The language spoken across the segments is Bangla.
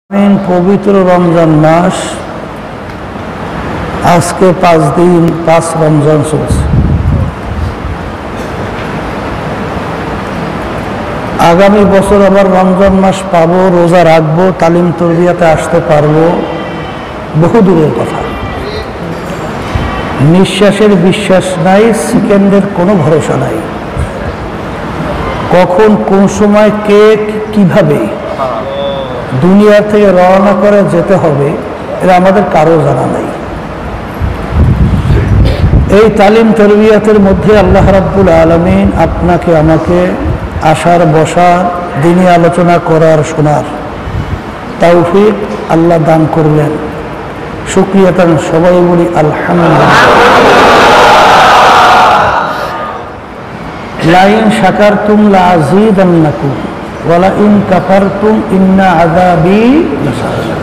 पवित्र रमजान मास आज के 5 दिन 5 रमजान चलছে। आगामी बছর আবার रमजान मास पाबो, रोजा राखबो, तालिम तरबियाते आसते पारबो, बहु दूरेर कथा। निश्वासेर विश्वास नाई, सेकेंडेर कोनो भरोसा नाई, कखन कोन समय के किभाबे दुनिया থেকে রওনা করে যেতে হবে এটা আমাদের কারো জানা নাই। এই তালিম তরবিয়াতের মধ্যে আল্লাহ রাব্বুল আলামিন আপনাকে আমাকে আসার বসার দিনী আলোচনা করার শোনার তৌফিক আল্লাহ দান করলেন। শুকরিয়া তার সবাই বলি আলহামদুলিল্লাহ। লাইন শাকারতুম লাযীদান্নাকুম ওয়ালা ইন কাফারতুম ইন্না আযাবি লাশাদীদ।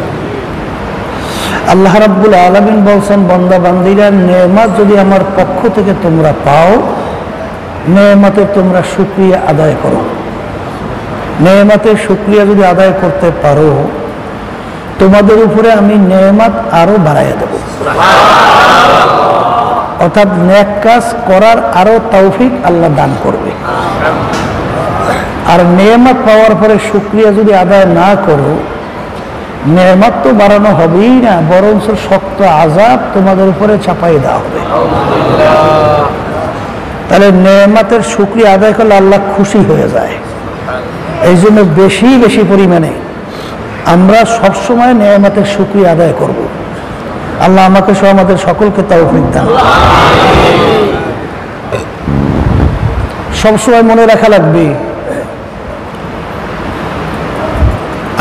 আল্লাহ রাব্বুল আলামিন বলছেন, বান্দা বান্দীরা, নেয়ামত যদি আমার পক্ষ থেকে তোমরা পাও, নেয়ামতের তোমরা শুকরিয়া আদায় করো। নেয়ামতের শুকরিয়া যদি আদায় করতে পারো, তোমাদের উপরে আমি নেয়ামত আরো বাড়াইয়া দেব। অর্থাৎ নেক কাজ করার আরো তৌফিক আল্লাহ দান করবে। আর নেয়ামত পাওয়ার পরে শুকরিয়া যদি আদায় না করো, নেয়ামত তো বাড়ানো হবেই না, বরঞ্চ শক্ত আযাব তোমাদের উপরে চাপাই দেওয়া হবে। তাহলে নেয়ামতের শুকরিয়া আদায় করলে আল্লাহ খুশি হয়ে যায়। এই জন্য বেশি বেশি পরিমাণে আমরা সবসময় নেয়ামতের শুকরিয়া আদায় করব। আল্লাহ আমাকে সহ আমাদের সকলকে তৌফিক দান। সবসময় মনে রাখা লাগবে,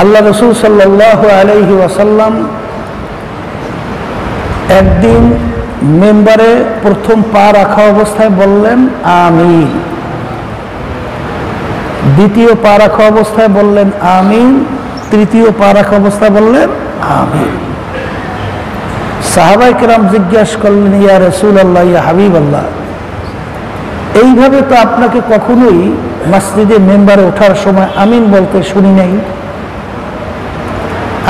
আল্লাহ রাসূল সাল্লাল্লাহু আলাইহি ওয়াসাল্লাম একদিন মেম্বারে প্রথম পা রাখা অবস্থায় বললেন আমিন, দ্বিতীয় পা রাখা অবস্থায় বললেন আমিন, তৃতীয় পা রাখা অবস্থায় বললেন আমিন। সাহাবায়ে কেরাম জিজ্ঞাসা করলেন, ইয়া রাসূলুল্লাহ, ইয়া হাবিবাল্লাহ, এইভাবে তো আপনাকে কখনোই মসজিদে মেম্বারে ওঠার সময় আমিন বলতে শুনি নাই,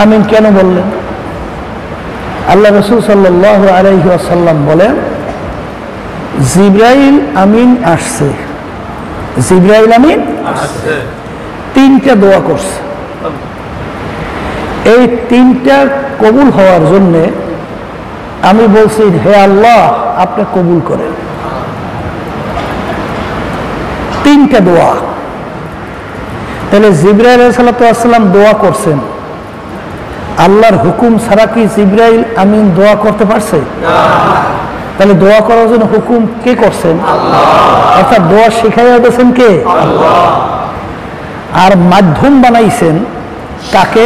আমিন কেন বললেন? আল্লাহ রাসূল সাল্লাল্লাহু আলাইহি ওয়াসাল্লাম বলেন, জিবরাইল আমিন আসছে, জিবরাইল আমিন আসছে, তিনটা দোয়া করছে। এই তিনটা কবুল হওয়ার জন্য আমি বলছি, হে আল্লাহ, আপনি কবুল করেন। তিনটা দোয়া। তাহলে জিবরাইল আলাইহিস সালাম দোয়া করছেন, আল্লাহর হুকুম ছাড়া কি জিবরাইল আমিন দোয়া করতে পারছে? তাহলে দোয়া করার জন্য হুকুম কে করছেন? অর্থাৎ দোয়া শিখাইয়া দিয়েছেন কে? আর মাধ্যম বানাইছেন কাকে?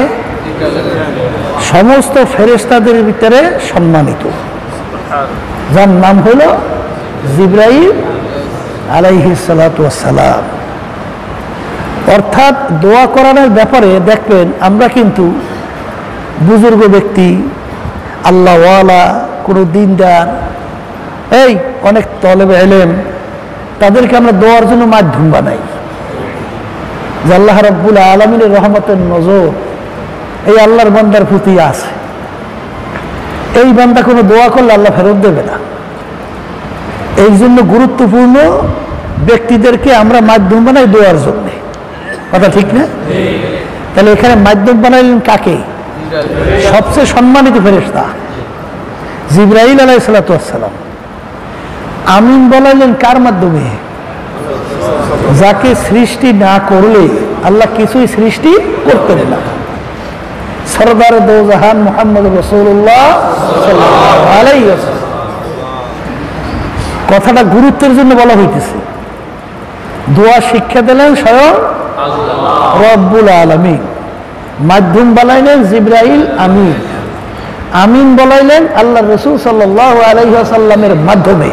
সমস্ত ফেরেশতাদের ভিতরে সম্মানিত, যার নাম হল জিবরাইল আলাইহিস সালাতু ওয়াস সালাম। অর্থাৎ দোয়া করানোর ব্যাপারে দেখবেন আমরা কিন্তু বুজুর্গ ব্যক্তি, আল্লাহওয়ালা, কোনো দিনদার, এই অনেক তলেবে ইলম, তাদেরকে আমরা দোয়ার জন্য মাধ্যম বানাই। যে আল্লাহ রাব্বুল আলামিনের রহমতের নজর এই আল্লাহর বান্দার প্রতি আছে, এই বান্দা কোনো দোয়া করলে আল্লাহ ফেরত দেবে না। এই জন্য গুরুত্বপূর্ণ ব্যক্তিদেরকে আমরা মাধ্যম বানাই দোয়ার জন্য। কথা ঠিক না? তাহলে এখানে মাধ্যম বানাইলেন কাকে? সবচেয়ে সম্মানিত ফেরেশতা জিবরাইল আলাইহিস সালাতু ওয়াস সালাম। আমিন বলাইলেন কার মাধ্যমে? যাকে সৃষ্টি না করলে আল্লাহ কিছুই সৃষ্টি করতেন না। সরদার দো জাহান মুহাম্মদ রাসূলুল্লাহ সাল্লাল্লাহু আলাইহি ওয়াসাল্লাম। কথাটা গুরুত্বের জন্য বলা হইতেছে। দোয়া শিক্ষা দিলেন স্বয়ং আল্লাহ রাব্বুল আলামিন, মাধ্যম বানাইলেন জিবরাইল আমিন, আমিন বলাইলেন আল্লাহ রাসূল সাল্লাল্লাহু আলাইহি ওয়াসাল্লামের মাধ্যমে।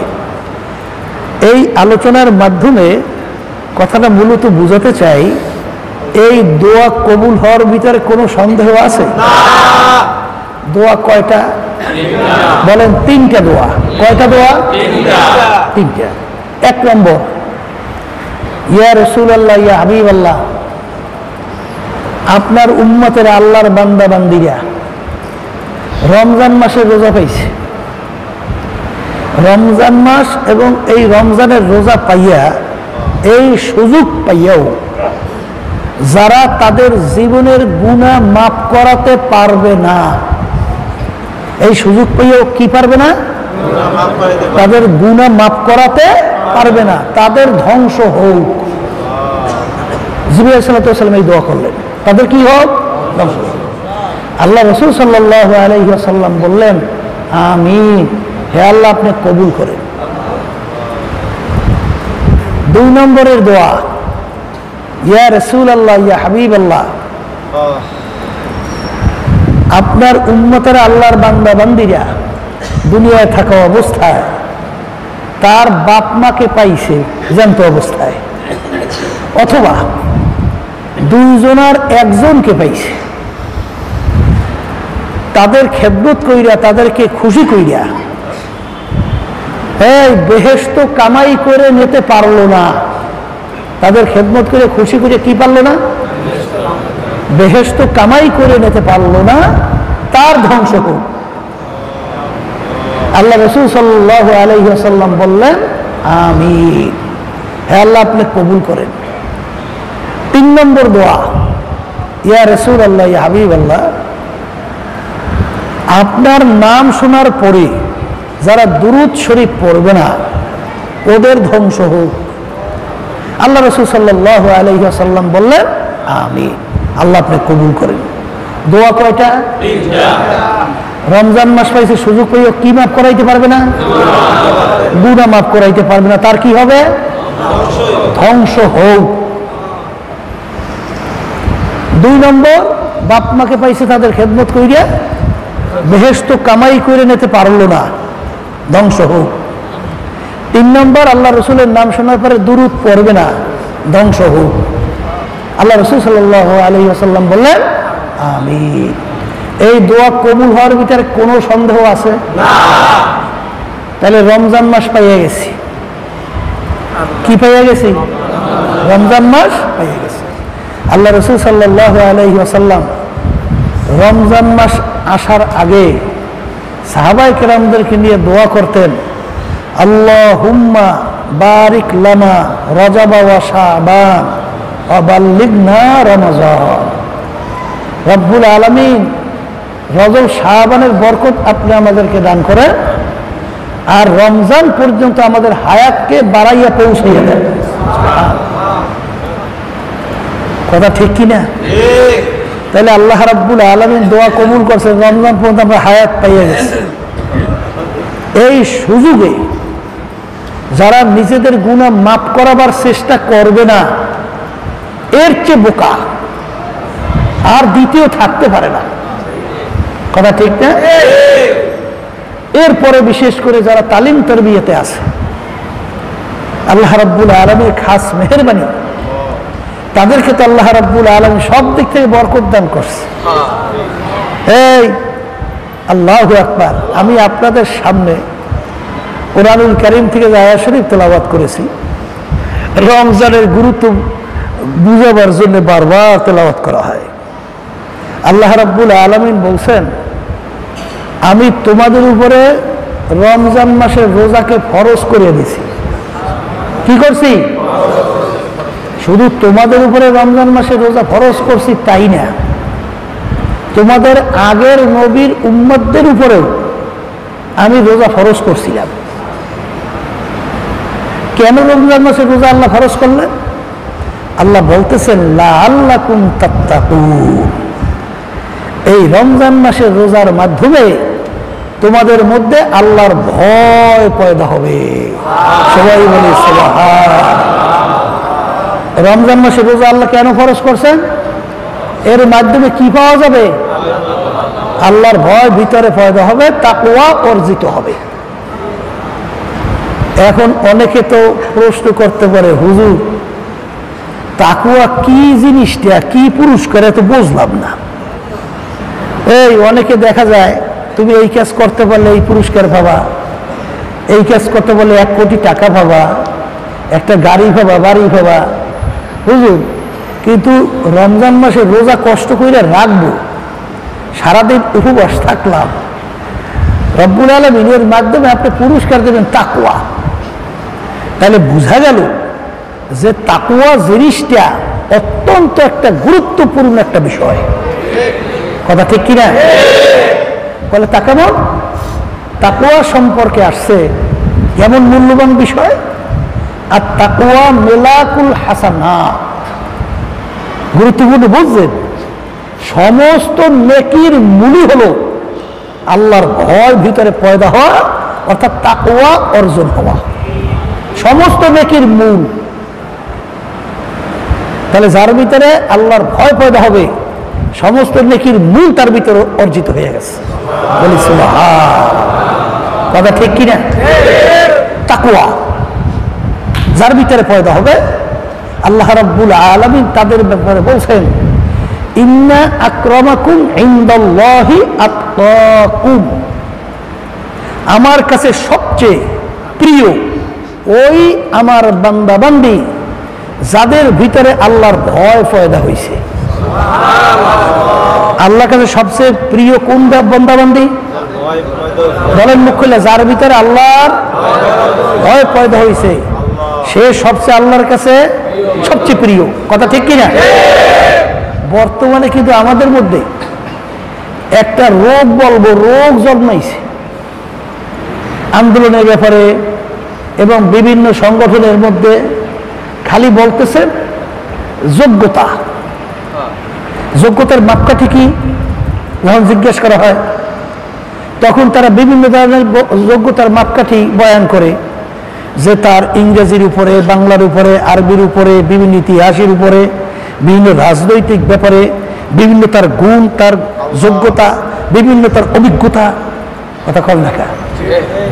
এই আলোচনার মাধ্যমে কথাটা মূলত বুঝাতে চাই, এই দোয়া কবুল হওয়ার ভিতরে কোনো সন্দেহ আছে? দোয়া কয়টা? বলেন তিনটা দোয়া। কয়টা দোয়া? তিনটা। এক নম্বর, ইয়া রাসূলুল্লাহ, ইয়া হাবিবাল্লাহ, আপনার উম্মতের আল্লাহর বান্দা বান্দিরা রমজান মাসে রোজা পাইছে, রমজান মাস এবং এই রমজানের রোজা পাইয়া এই সুযোগ পাইয়াও যারা তাদের জীবনের গুনাহ মাফ করাতে পারবে না, এই সুযোগ পাইয়াও কি পারবে না, তাদের গুনাহ মাফ করাতে পারবে না, তাদের ধ্বংস হোক। জিবরাইল সাল্লাল্লাহু আলাইহি ওয়াসাল্লাম এই দোয়া করলেন, তাদের কি হোক, ধ্বংস হোক। আল্লাহ রাসূল সাল্লাল্লাহু আলাইহি ওয়াসাল্লাম বললেন আমিন, হে আল্লাহ আপনি কবুল করেন। 2 নম্বরের দোয়া, ইয়া রাসূলুল্লাহ ইয়া হাবিবাল্লাহ, আপনার উম্মতের আল্লাহর বান্দা বান্দিরা দুনিয়ায় থাকা অবস্থায় তার বাপ মাকে পাইছে জ্যান্ত অবস্থায়, অথবা দুইজনের একজনকে পাইছে, তাদের খেদমত কইরা তাদেরকে খুশি কইরা এই বেহেশত কামাই করে নিতে পারলো না, তাদের খেদমত করে খুশি করে কি পারলো না, বেহেশত কামাই করে নিতে পারলো না, তার ধ্বংস হোক। আল্লাহ রাসূল সাল্লাল্লাহু আলাইহি ওয়াসাল্লাম বললেন আমিন, হে আল্লাহ আপনি কবুল করেন। 3 নম্বর দোয়া, ইয়া রাসূলুল্লাহ ইয়া হাবিবাল্লাহ, আপনার নাম শোনার পরে যারা দুরূদ শরীফ পড়বে না ওদের ধ্বংস হোক। আল্লাহ রাসূল সাল্লাল্লাহু আলাইহি ওয়াসাল্লাম বললেন আমিন, আল্লাহ আপনি কবুল করেন। দোয়া কয়টা? 3টা। রমজান মাস পাইছে, সুযোগ পেয়ে কি মাফ করাইতে পারবে না, গুনাহ মাফ করাইতে পারবে না, তার কি হবে, ধ্বংস হোক। 2 নম্বর, বাপ মাকে পাইছে তাদের খেদমত কইরা বেহেশত কামাই করে নিতে পারলো না, ধ্বংস হোক। 3 নম্বর, আল্লাহ রসুলের নাম শোনার পরে দুরূদ পড়বে না, ধ্বংস হোক। আল্লাহ রসুল সাল্লাল্লাহু আলাইহি ওয়াসাল্লাম বললেন আমিন। এই দোয়া কবুল হওয়ার ভিতরে কোনো সন্দেহ আছে না? তাহলে রমজান মাস পাইয়া গেছি, কি পাইয়া গেছি, রমজান মাস পাইয়া গেছি। আল্লাহ রসুল সাল্লাল্লাহু আলাইহি ওয়াসাল্লাম রমজান মাস আসার আগে সাহাবায়ে কেরামদেরকে নিয়ে দোয়া করতেন, আল্লাহুম্মা বারিক লানা রজব ওয়া শাবান ওয়া বাল্লিগনা রমজান। রব্বুল আলামিন রজব শাবানের বরকত আপনি আমাদেরকে দান করেন, আর রমজান পর্যন্ত আমাদের হায়াতকে বাড়াইয়া পৌঁছাইয়া দেন। কথা ঠিক কিনা? তাহলে আল্লাহ রাব্বুল আলামিন দোয়া কবুল করছেন, রমজান পর্যন্ত আমরা হায়াত পাইয়া গেছি। এই সুযোগে যারা নিজেদের গুনাহ মাফ করাবার চেষ্টা করবে না, এর চেয়ে বোকা আর দ্বিতীয় থাকতে পারে না। কথা ঠিক না? এরপরে বিশেষ করে যারা তালিম তারবিয়াতে আছে, আল্লাহ রাব্বুল আলামিন খাস মেহেরবানি, তাদেরকে তো আল্লাহ রাব্বুল আলামিন সব দিক থেকে বরকত দান করছে। এই আল্লাহু আকবার, আমি আপনাদের সামনে কোরআনুল কারীম থেকে যে আয়াত শরীফ তেলাওয়াত করেছি, রমজানের গুরুত্ব বুঝাবার জন্য বারবার তেলাওয়াত করা হয়। আল্লাহ রাব্বুল আলামিন বলছেন, আমি তোমাদের উপরে রমজান মাসের রোজাকে ফরজ করে দিয়েছি। কি করছি? শুধু তোমাদের উপরে রমজান মাসে রোজা ফরজ করছি তাই না, তোমাদের আগের নবীর উম্মতদের উপরেও আমি রোজা ফরজ করছিলাম। কেন রমজান মাসে রোজা আল্লাহ ফরজ করলেন? আল্লাহ বলতেছেন লাআল্লাকুম তাত্তাকুন, এই রমজান মাসের রোজার মাধ্যমে তোমাদের মধ্যে আল্লাহর ভয় পয়দা হবে। সবাই বলে সুবহান। রমজান মাসে রোজা আল্লাহ কেন ফরজ করছেন? এর মাধ্যমে কি পাওয়া যাবে? আল্লাহর ভয় ভিতরে পয়দা হবে, তাকওয়া অর্জিত হবে। এখন অনেকে তো প্রশ্ন করতে পারে, হুজুর তাকওয়া কি জিনিসটা, কি পুরস্কার, তো বুঝলাম না। এই অনেকে দেখা যায় তুমি এই কাজ করতে পারলে এই পুরস্কার পাবা, এই কাজ করতে পারলে 1 কোটি টাকা পাবা, একটা গাড়ি পাবা, বাড়ি পাবা। হুজুর কিন্তু রমজান মাসে রোজা কষ্ট করে রাখবো, সারাদিন উপবাস থাকলাম, রব্বুল আলামিন এর মাধ্যমে আপনি পুরস্কার দেবেন তাকওয়া। তাহলে বোঝা গেল যে তাকওয়া জিনিসটা অত্যন্ত একটা গুরুত্বপূর্ণ একটা বিষয়। কথা ঠিক কিনা? বলে তা কেমন? তাকওয়া সম্পর্কে আসছে এমন মূল্যবান বিষয়, আর তাকওয়া মেলাকুল হাসানাত, গুরুত্বপূর্ণ বুঝছেন? সমস্ত নেকির মূলই হলো আল্লাহর ভয় ভিতরে পয়দা হওয়া, অর্থাৎ তাকওয়া অর্জন হওয়া, সমস্ত নেকির মূল। তাহলে যার ভিতরে আল্লাহর ভয় পয়দা হবে, সমস্ত নেকির মূল তার ভিতরে অর্জিত হয়ে গেছে। বলি সুবহান। কথা ঠিক কিনা? তাকওয়া যার ভিতরে পয়দা হবে, আল্লাহ রাব্বুল আলামিন তাদের ব্যাপারে বলছেন, ইন্না আকরামাকুম ইনদাল্লাহি আতকাকুম, আমার কাছে সবচেয়ে প্রিয় ওই আমার বান্দা বান্দি যাদের ভিতরে আল্লাহর ভয় পয়দা হয়েছে। আল্লাহর কাছে সবচেয়ে প্রিয় কোন বান্দা বান্দি? বলেন মুখ খুলে, যার ভিতরে আল্লাহর ভয় পয়দা হয়েছে সে সবচেয়ে আল্লাহর কাছে সবচেয়ে প্রিয়। কথা ঠিক কিনা? বর্তমানে কিন্তু আমাদের মধ্যে একটা রোগ, বলবো রোগ জন্মাইছে আন্দোলনের ব্যাপারে এবং বিভিন্ন সংগঠনের মধ্যে। খালি বলতেছে যোগ্যতা, যোগ্যতার মাপকাঠি কি যখন জিজ্ঞেস করা হয়, তখন তারা বিভিন্ন ধরনের যোগ্যতার মাপকাঠি বয়ান করে, যে তার ইংরেজির উপরে, বাংলার উপরে, আরবির উপরে, বিভিন্ন ইতিহাসের উপরে, বিভিন্ন রাজনৈতিক ব্যাপারে, বিভিন্ন তার গুণ, তার যোগ্যতা, বিভিন্ন তার অভিজ্ঞতা। কথা কল না,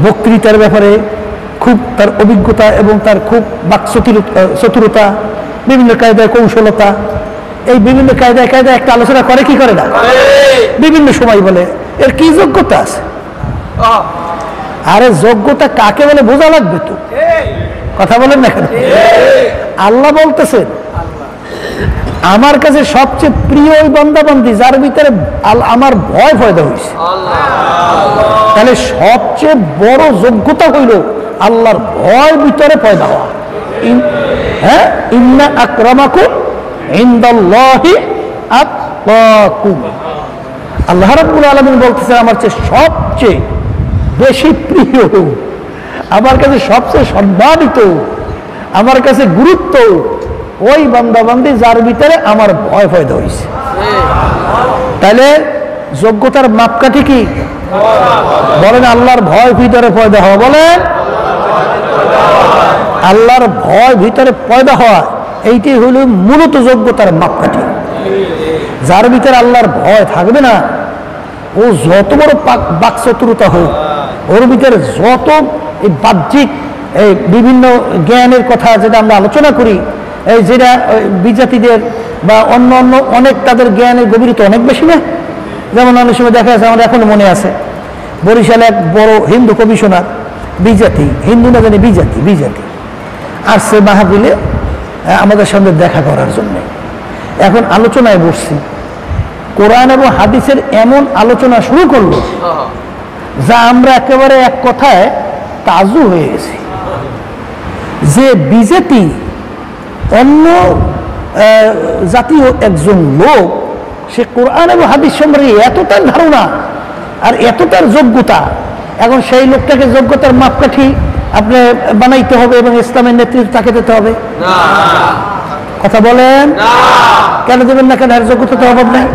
বক্তৃতার ব্যাপারে খুব তার অভিজ্ঞতা এবং তার খুব বাক চতুরতা, বিভিন্ন কায়দায় কৌশলতা, এই বিভিন্ন কায়দায় কায়দায় একটা আলোচনা করে কি করে না, বিভিন্ন সময় বলে এর কি যোগ্যতা আছে। আরে যোগ্যতা কাকে বলে বোঝা লাগবে তো। কথা বলেন না কেন? আল্লাহ বলতেছেন আমার কাছে সবচেয়ে প্রিয় ওই বান্দাবান্দি যার ভিতরে আমার ভয় পয়দা হয়েছে। তাহলে সবচেয়ে বড় যোগ্যতা হইল আল্লাহর ভয় ভিতরে পয়দা হওয়া। হ্যাঁ, ইন্না আকরামাকুম ইনদাল্লাহি আতকাকুম। আল্লাহ রাব্বুল আলামিন বলতেছেন আমার চেয়ে সবচেয়ে বেশি প্রিয়, আমার কাছে সবচেয়ে সম্মানিত, আমার কাছে গুরুত্ব ওই বান্দাবান্দি যার ভিতরে আমার ভয় পয়দা হয়েছে। তাহলে যোগ্যতার মাপকাঠি কি? বলেন আল্লাহর ভয় ভিতরে পয়দা হওয়া। বলেন আল্লাহর ভয় ভিতরে পয়দা হওয়া, এইটাই হলো মূলত যোগ্যতার মাপকাঠি। যার ভিতরে আল্লাহর ভয় থাকবে না, ও যত বড় বাকচতুরতা হোক, ওর ভিতরে যত এই বাহ্যিক এই বিভিন্ন জ্ঞানের কথা যেটা আমরা আলোচনা করি, এই যেটা বিজাতিদের বা অন্য অন্য অনেক তাদের জ্ঞানের গভীরতা অনেক বেশি না। যেমন অনেক সময় দেখা যাচ্ছে, আমার এখনো মনে আছে, বরিশালে এক বড় হিন্দু কমিশনার, বিজাতি, হিন্দু না জানি বিজাতি আসছে মাহফিলে আমাদের সঙ্গে দেখা করার জন্য। এখন আলোচনায় বসছি, কোরআন এবং হাদিসের এমন আলোচনা শুরু করলো যা আমরা একেবারে এক কথায় তাজু হয়ে গেছি, যে বিজেপি অন্য জাতীয় একজন লোক, সে কোরআন এবং হাদিস সম্পর্কে এত তার ধারণা আর এত তার যোগ্যতা, এখন সেই লোকটাকে যোগ্যতার মাপকাঠি আপনি বানাইতে হবে এবং ইসলামের নেতৃত্ব তাকে দিতে হবে। কথা বলেন কেন দেবেন না? কেন এর যোগ্যতা তো অভাব নাই।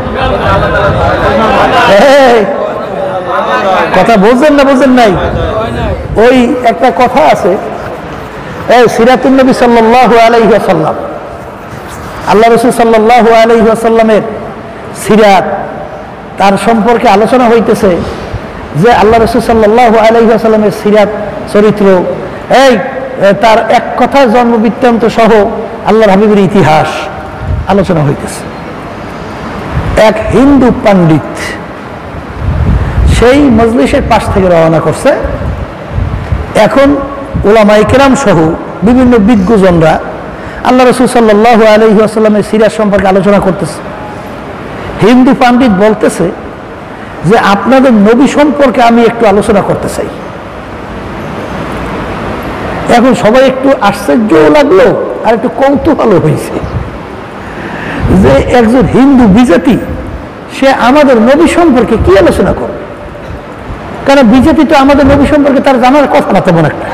কথা বুঝছেন না? বুঝেন নাই? ওই একটা কথা আছে, সিরাতুন নবী সাল্লাল্লাহু আলাইহি ওয়াসাল্লাম, আল্লাহ রাসূল সাল্লাল্লাহু আলাইহি ওয়াসাল্লামের সিরাত, তার সম্পর্কে আলোচনা হইতেছে যে আল্লাহ রাসূল সাল্লাল্লাহু আলাইহি ওয়াসাল্লামের সিরাত চরিত্র, এই তার এক কথায় জন্ম বৃত্তান্ত সহ আল্লাহর হাবিবের ইতিহাস আলোচনা হইতেছে। এক হিন্দু পণ্ডিত সেই মজলিসের পাশ থেকে রওনা করছে। এখন উলামায়ে কেরাম সহ বিভিন্ন বিজ্ঞজনরা আল্লাহ রাসূল সাল্লাল্লাহু আলাইহি ওয়াসাল্লামের সিরাত সম্পর্কে আলোচনা করতেছে। হিন্দু পণ্ডিত বলতেছে যে আপনাদের নবী সম্পর্কে আমি একটু আলোচনা করতে চাই। এখন সবাই একটু আশ্চর্যও লাগলো আর একটু কৌতূহলও হয়েছে যে একজন হিন্দু বিজেপি সে আমাদের নবী সম্পর্কে কি আলোচনা করবে, কারণ বিজেপি তো আমাদের নবী সম্পর্কে তার জানার কথা না তেমন একটা।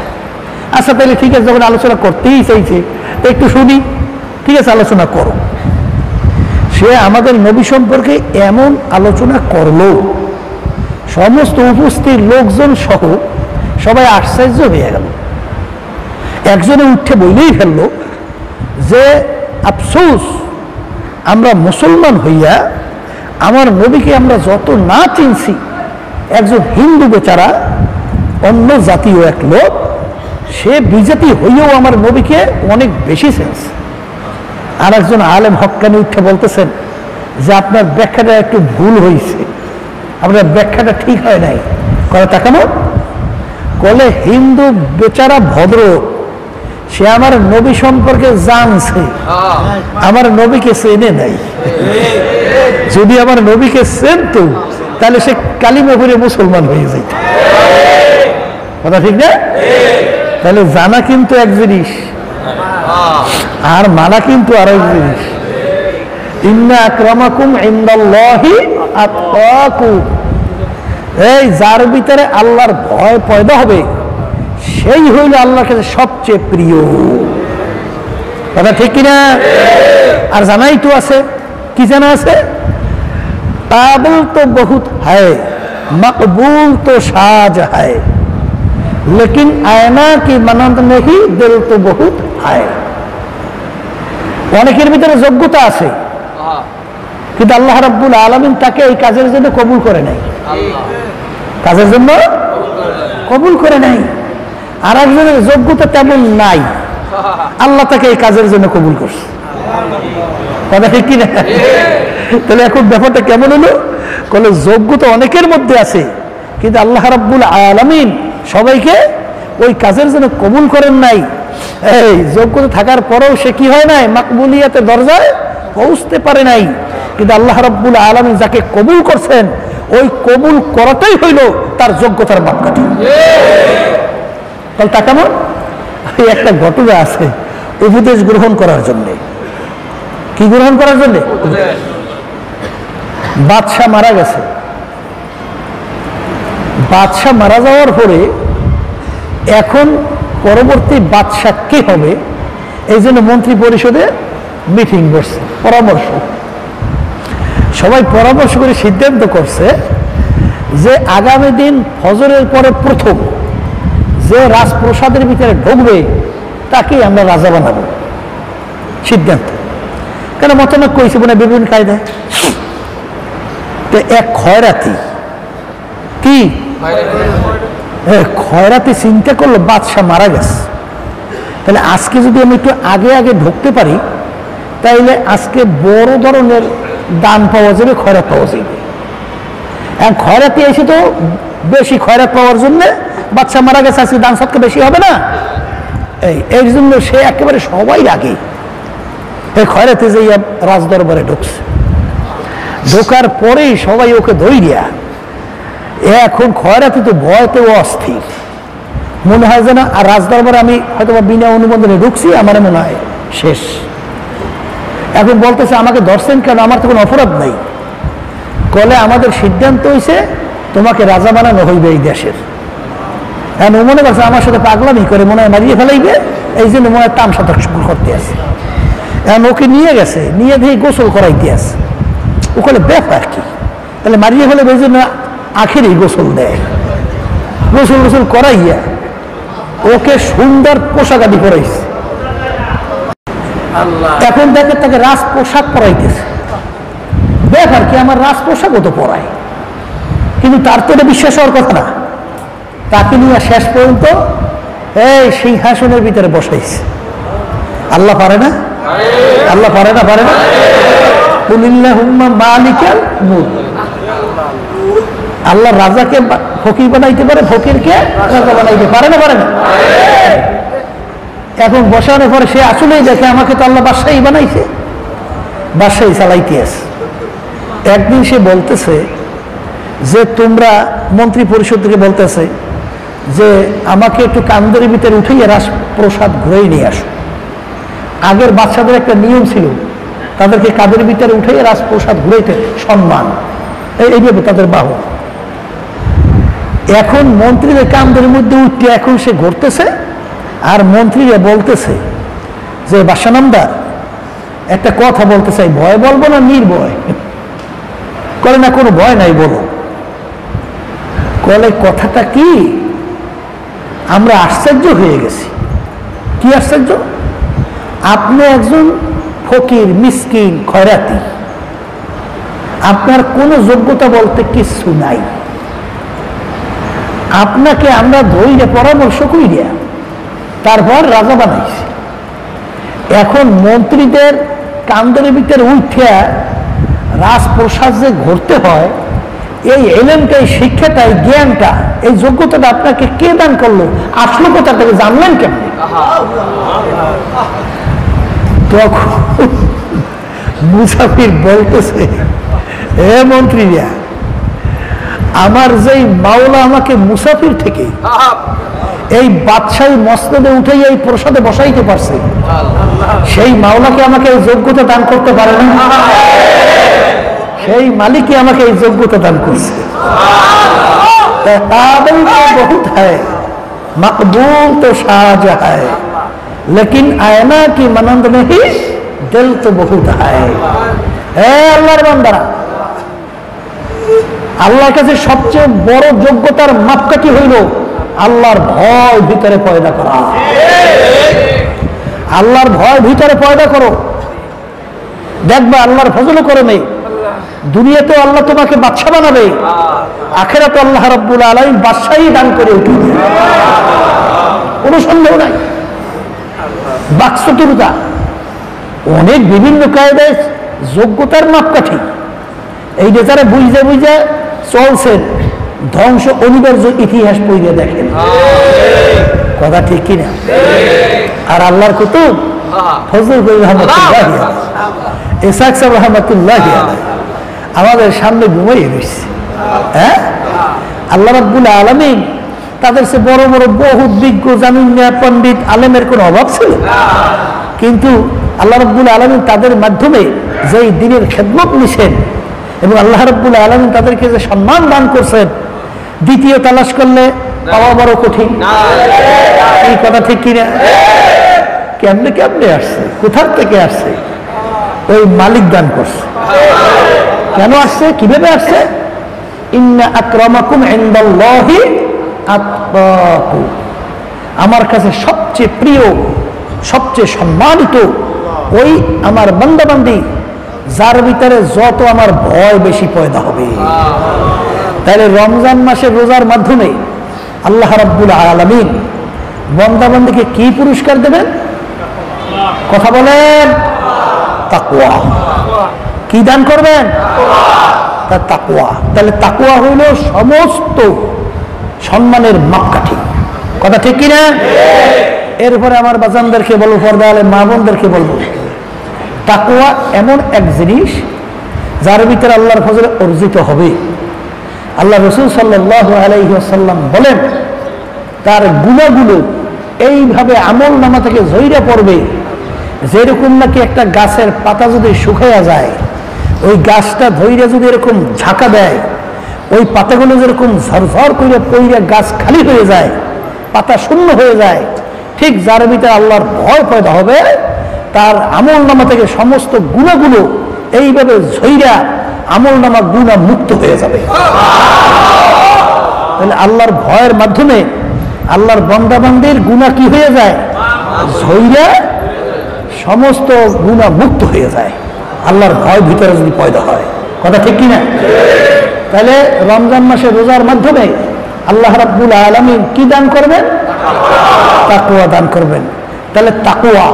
আচ্ছা তাহলে ঠিক আছে, যখন আলোচনা করতেই চাইছে একটু শুনি, ঠিক আছে আলোচনা করো। সে আমাদের নবী সম্পর্কে এমন আলোচনা করলো সমস্ত উপস্থিত লোকজন সহ সবাই আশ্চর্য হয়ে গেল। একজনে উঠে বলেই ফেললো যে আফসোস, আমরা মুসলমান হইয়া আমার নবীকে আমরা যত না চিনছি, একজন হিন্দু বেচারা অন্য জাতীয় এক লোক সে বিজেপি হইয়াও আমার নবীকে অনেক বেশি চেনছে। আর একজন আলেম হক্কানি উঠে বলতেছেন যে আপনার ব্যাখ্যাটা একটু ভুল হয়েছে, আপনার ব্যাখ্যাটা ঠিক হয় নাই। করে তাকানো বলে হিন্দু বেচারা ভদ্র, সে আমার নবী সম্পর্কে জানছে, আমার নবীকে চেনে নাই। যদি আমার নবীকে চেনত তাহলে সে কালিমা পড়ে মুসলমান হয়ে যেত। কথা ঠিক না? তাহলে জানা কিন্তু এক জিনিস আর মানা কিন্তু আর এক জিনিস। ইন্না আকরামাকুম ইনদাল্লাহি আতকাকুম, এই যার ভিতরে আল্লাহর ভয় পয়দা হবে সেই হইল আল্লাহর কাছে সবচেয়ে প্রিয়। কথা ঠিক কিনা? আর জানাই তো আছে, কি জানা আছে? কাবুল তো বহুত হ্যায়, মকবুল তো সাজ হ্যায়, লেকিন আয়না কি মানন্দ নেহি, দিল তো বহুত হ্যায়। অনেকের ভিতরে যোগ্যতা আছে কিন্তু আল্লাহ রাব্বুল আলামিন তাকে এই কাজের জন্য কবুল করে নাই, কাজের জন্য কবুল করে নাই। আর একজনের যোগ্যতা তেমন নাই, আল্লাহ তাকে এই কাজের জন্য কবুল করছে। কথা ঠিক কিনা? তাহলে এখন ব্যাপারটা কেমন হলো? বলে যোগ্যতা অনেকের মধ্যে আছে কিন্তু আল্লাহ রাব্বুল আলামিন সবাইকে ওই কাজের জন্য কবুল করেন নাই। এই যোগ্যতা থাকার পরেও সে কি হয় নাই, মাকবুলিয়াতের দরজায় পৌঁছতে পারে নাই। কিন্তু আল্লাহ রাব্বুল আলামিন যাকে কবুল করছেন ওই কবুল করাটাই হইল তার যোগ্যতার মাপকাঠি। তাহলে তা কেমন? একটা ঘটনা আছে উপদেশ গ্রহণ করার জন্য। কি গ্রহণ করার জন্য? বাদশাহ মারা গেছে। বাদশাহ মারা যাওয়ার পরে এখন পরবর্তী বাদশাহ কে হবে এই জন্য মন্ত্রী পরিষদে মিটিং বসছে, পরামর্শ। সবাই পরামর্শ করে সিদ্ধান্ত করছে যে আগামী দিন ফজরের পরে প্রথম যে রাজপ্রসাদের ভিতরে ঢুকবে তাকেই আমরা রাজা বানাবো। সিদ্ধান্ত কেন মতনক কইছে মানে বিভিন্ন কায়দায়। তো এক খয়রাতি কি খয়রাতি চিন্তা করলো বাদশাহ মারা গেছে, তাহলে আজকে যদি আমি একটু আগে আগে ঢুকতে পারি তাইলে আজকে বড় ধরনের দান পাওয়া যাবে, খয়রাত পাওয়া যাবে। এখন খয়রাতি এসে তো বেশি খয়রাত পাওয়ার জন্য, বাদশাহ মারা গেছে আজকে দান সৎকা বেশি হবে না, এই জন্য সে একেবারে সবাই আগে এই খয়রাতে যে রাজদরবারে ঢুকছে। ঢোকার পরেই সবাই ওকে ধরিয়া এখন খয়রাতে তো ভয়তেও অস্থির, মনে হয় যেন আর রাজদরবারে আমি হয়তো বিনা অনুমোদনে ঢুকছি, আমার মনে হয় শেষ। এখন বলতেছে আমাকে ধরছেন কেন, আমার তো কোনো অপরাধ নাই। কলে আমাদের সিদ্ধান্ত হয়েছে তোমাকে রাজা বানানো হইবে এই দেশের। এখন ও মনে করছে আমার সাথে পাগলামি করে মনে হয় মারিয়ে ফেলাইবে, এই জন্য মনে হয় তামসা করতে আসে। এখন ওকে নিয়ে গেছে, নিয়ে দিয়ে গোসল করাইতে আসে। ও কলে ব্যাপার কি, তাহলে মারিয়ে ফেলে ওই জন্য আখেরই গোসল দেয়। গোসল গোসল করাইয়া ওকে সুন্দর পোশাক আদি পরাইছে। এখন দেখে তাকে রাজ পোশাক পরাইতেছে। ব্যাপার কি, আমার রাজ পোশাকও তো পরায়, কিন্তু তার তো এটা বিশ্বাস হওয়ার কথা না। তাকে নিয়ে শেষ পর্যন্ত এই সিংহাসনের ভিতরে বসাইছে। আল্লাহ পারে না? আল্লাহ পারে না? পারে না? কুলিল্লাহুম্মা মালিকাল মুলক। আল্লাহ রাজাকে ফকির বানাইতে পারে, ফকিরকে রাজা বানাইতে পারে না? পারে না? এখন বসানোর পরে সে আসলেই দেখে আমাকে তো আল্লাহ বাদশাহী বানাইছে, বাদশাহী চালাইতে আছে। একদিন সে বলতেছে যে তোমরা মন্ত্রী পরিষদ থেকে বলতেছে যে আমাকে একটু কান্দরের ভিতরে উঠিয়ে রাজপ্রসাদ ঘুরেই নিয়ে আসো। আগের বাচ্চাদের একটা নিয়ম ছিল, তাদেরকে কাদের ভিতরে উঠিয়ে রাজপ্রসাদ ঘুরাইতে সম্মান, এইভাবে তাদের বাহু। এখন মন্ত্রীদের কান্দরের মধ্যে উঠতে এখন সে ঘুরতেছে, আর মন্ত্রীরা বলতেছে যে বাদশা নামদার একটা কথা বলতে চাই, ভয় বলবো না নির্ভয়? করে না কোনো ভয় নাই, বলো। কলে কথাটা কি? আমরা আশ্চর্য হয়ে গেছি। কি আশ্চর্য? আপনি একজন ফকির, মিসকিন, খয়রাতি, আপনার কোনো যোগ্যতা বলতে কিছু নাই, আপনাকে আমরা ধৈর্য পরামর্শ করিয়া তারপর রাজা বানাইছি। এখন মন্ত্রীদের কান্দরের ভিতরে উঠিয়া রাজপ্রসাদ যে ঘুরতে হয়, এই এলেমটা, এই শিক্ষাটা, এই জ্ঞানটা, এই যোগ্যতাটা আপনাকে কে দান করলো? আসলো কোথা থেকে, জানলেন কেমনি? তখন মুসাফির বলতেছে, হে মন্ত্রীরা, আমার যেই মাওলা আমাকে মুসাফির থেকে এই বাদশাহী মসনদে উঠে এই প্রসাদে বসাইতে পারছে, সেই মাওলাকে আমাকে এই যোগ্যতা দান করতে পারে না? সেই মালিকই আমাকে এই যোগ্যতা দান করছে। কাবিল তো বহুত হ্যায়, মকবুল তো শাহজাহ হ্যায়, লেকিন আয়না কি মানন্দ নেহি, দিল তো বহুত হ্যায়। হে আল্লাহর বান্দারা, আল্লাহর কাছে সবচেয়ে বড় যোগ্যতার মাপকাঠি হইল আল্লাহর ভয় ভিতরে পয়দা করা। আল্লাহর ভয় ভিতরে পয়দা করো, দেখবা আল্লাহর ফজল করো নেই। দুনিয়াতে আল্লাহ তোমাকে বাদশা বানাবে, আখিরাতে আল্লাহ রাব্বুল আলামিন বাদশাহী দান করে উঠবে, কোনো সন্দেহ নাই। বাকচতুরতা, অনেক বিভিন্ন কায়দায় যোগ্যতার মাপকাঠি, এই যে যারা বুঝে বুঝে চলছেন, ধ্বংস অনিবার্য ইতিহাস পড়ে দেখেন। কথা ঠিক কিনা? আর আল্লাহর কুতুব ফজল করিম রহমতুল্লাহ, ইসহাক সাহেব রহমতুল্লাহ আমাদের সামনে ঘুমাই রয়েছে। হ্যাঁ, আল্লাহ রাব্বুল আলামিন তাদের সে বড় বড় বহুত বিজ্ঞ জামিনিয়া পণ্ডিত আলেমের কোনো অভাব ছিল, কিন্তু আল্লাহ রাব্বুল আলামিন তাদের মাধ্যমে যেই দ্বীনের খেদমত নিছেন এবং আল্লাহ রাব্বুল আলামিন তাদেরকে যে সম্মান দান করছেন, দ্বিতীয় তালাশ করলে পাওয়া বড় কঠিন। এই কথা ঠিক কিনা? কেমনে কেমনে আসছে, কোথার থেকে আসছে? ওই মালিক দান করছে। কেন আসছে, কিভাবে আসছে? ইন্না আকরামাকুম ইনদাল্লাহি আতকাকুম, আমার কাছে সবচেয়ে প্রিয়, সবচেয়ে সম্মানিত ওই আমার বান্দা বান্দি যার ভিতরে যত আমার ভয় বেশি পয়দা হবে। তাহলে রমজান মাসের রোজার মাধ্যমে আল্লাহ রাব্বুল আলামিন বান্দা বান্দিকে কি পুরস্কার দেবেন? কথা বলেন, তাকওয়া। কি দান করবেন? তাকওয়া। তাহলে তাকওয়া হইল সমস্ত সম্মানের মাপকাঠি। কথা ঠিক কিনা? এরপরে আমার বাজানদেরকে বলবো, পর্দা আলে মা বোনদেরকে বলবো, তাকওয়া এমন এক জিনিস যার ভিতরে আল্লাহর ফজলে অর্জিত হবে। আল্লাহ রাসূল সাল্লাল্লাহু আলাইহি ওয়াসাল্লাম বলেন, তার গুণাগুলো এইভাবে আমল নামা থেকে ঝইরা পড়বে, যেরকম নাকি একটা গাছের পাতা যদি শুকাইয়া যায়, ওই গাছটা ধইরা যদি এরকম ঝাঁকা দেয়, ওই পাতাগুলো যেরকম ঝরঝর করে পইরা গাছ খালি হয়ে যায়, পাতা শূন্য হয়ে যায়, ঠিক যার ভিতরে আল্লাহর ভয় পয়দা হবে, তার আমল নামা থেকে সমস্ত গুণাগুলো এইভাবে ঝইরা আমল নামা গুণা মুক্ত হয়ে যাবে। তাহলে আল্লাহর ভয়ের মাধ্যমে আল্লাহর বান্দা বান্দির গুণা কি হয়ে যায়? ঝইরা সমস্ত গুণা মুক্ত হয়ে যায়, আল্লাহর ভয় ভিতরে যদি পয়দা হয়। কথা ঠিক কিনা? তাহলে রমজান মাসে রোজার মাধ্যমে আল্লাহ রাব্বুল আলামিন কি দান করবেন? তাকওয়া দান করবেন। তাহলে তাকওয়া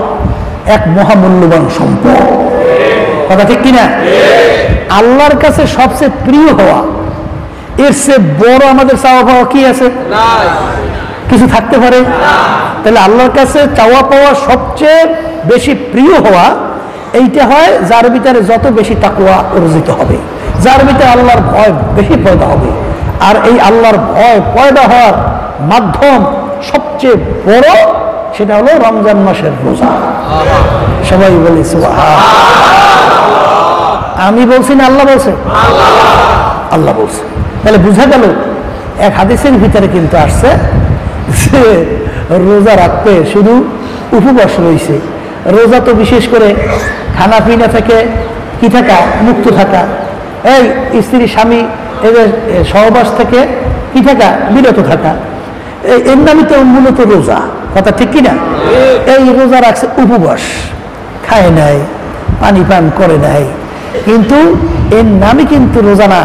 এক মহামূল্যবান সম্পদ। কথা ঠিক কিনা? আল্লাহর কাছে সবচেয়ে প্রিয় হওয়া, এর চেয়ে বড় আমাদের চাওয়া পাওয়া কি আছে? কিছু থাকতে পারে? তাহলে আল্লাহর কাছে চাওয়া পাওয়া সবচেয়ে বেশি প্রিয় হওয়া এইটা হয় যার ভিতরে যত বেশি তাকওয়া অর্জিত হবে, যার ভিতরে আল্লাহর ভয় বেশি পয়দা হবে। আর এই আল্লাহর ভয় পয়দা হওয়ার মাধ্যম সবচেয়ে বড়, সেটা হলো রমজান মাসের রোজা। সবাই বলি সুবহানাল্লাহ। আমি বলছি না আল্লাহ বলছে? আল্লাহ বলছে। তাহলে বুঝা গেল এক হাদিসের ভিতরে কিন্তু আসছে যে রোজা রাখতে শুধু উপবাস রয়েছে। রোজা তো বিশেষ করে খানা পিনা থেকে কি থাকা, মুক্ত থাকা, এই স্ত্রী স্বামী এদের সহবাস থেকে কি থাকা, বিরত থাকা, এর নামই তো মূলত রোজা। কথা ঠিক কিনা? এই রোজা রাখছে উপবাস, খায় নাই, পানি পান করে নাই, কিন্তু এর নামই কিন্তু রোজা না।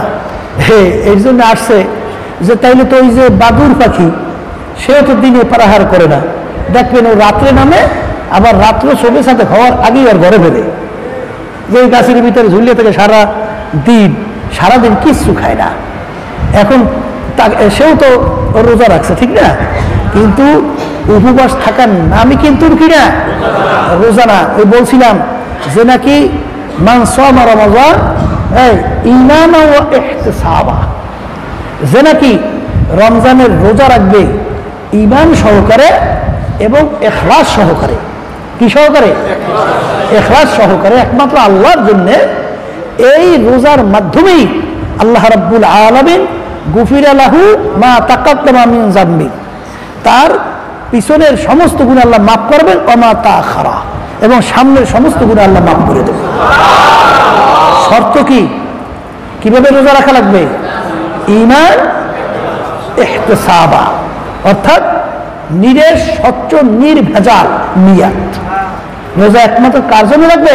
এর জন্য আসছে যে তাইলে তো ওই যে বাদুর পাখি, সেও তো দিনে পারাহার করে না, দেখবেন ও রাত্রে নামে, আবার রাত্রে সবে সাথে খাওয়ার আগেই আর ঘরে বেরে, যে গাছের ভিতরে ঝুলিয়ে থেকে সারাদিন কিচ্ছু খায় না। এখন সেও তো রোজা রাখছে, ঠিক না? কিন্তু উপবাস থাকার নামই কিন্তু কি না, রোজা না। ওই বলছিলাম যে নাকি মান সামা রমাযান ঈমানান ওয়া ইহতিসাবা, যে নাকি রমজানের রোজা রাখবে ঈমান সহকারে এবং ইখলাস সহকারে। কি সহকারে? ইখলাস সহকারে, একমাত্র আল্লাহর জন্য। এই রোজার মাধ্যমেই আল্লাহ রাব্বুল আলামিন গুফিরা লাহু মা তাকাদ্দামা মিন যামবি, তার পিছনের সমস্ত গুনাহ আল্লাহ মাফ করবেন, ওয়া মা তাআখারা, এবং সামনের সমস্ত গুনাহ আল্লাহ মাফ করে দেবেন। শর্ত কি? কিভাবে রোজা রাখা লাগবে? ঈমান ইহতিসাবা, অর্থাৎ নিরেশ স্বচ্ছ নির্ভেজাল নিয়াত। রোজা একমাত্র কার জন্য রাখবে?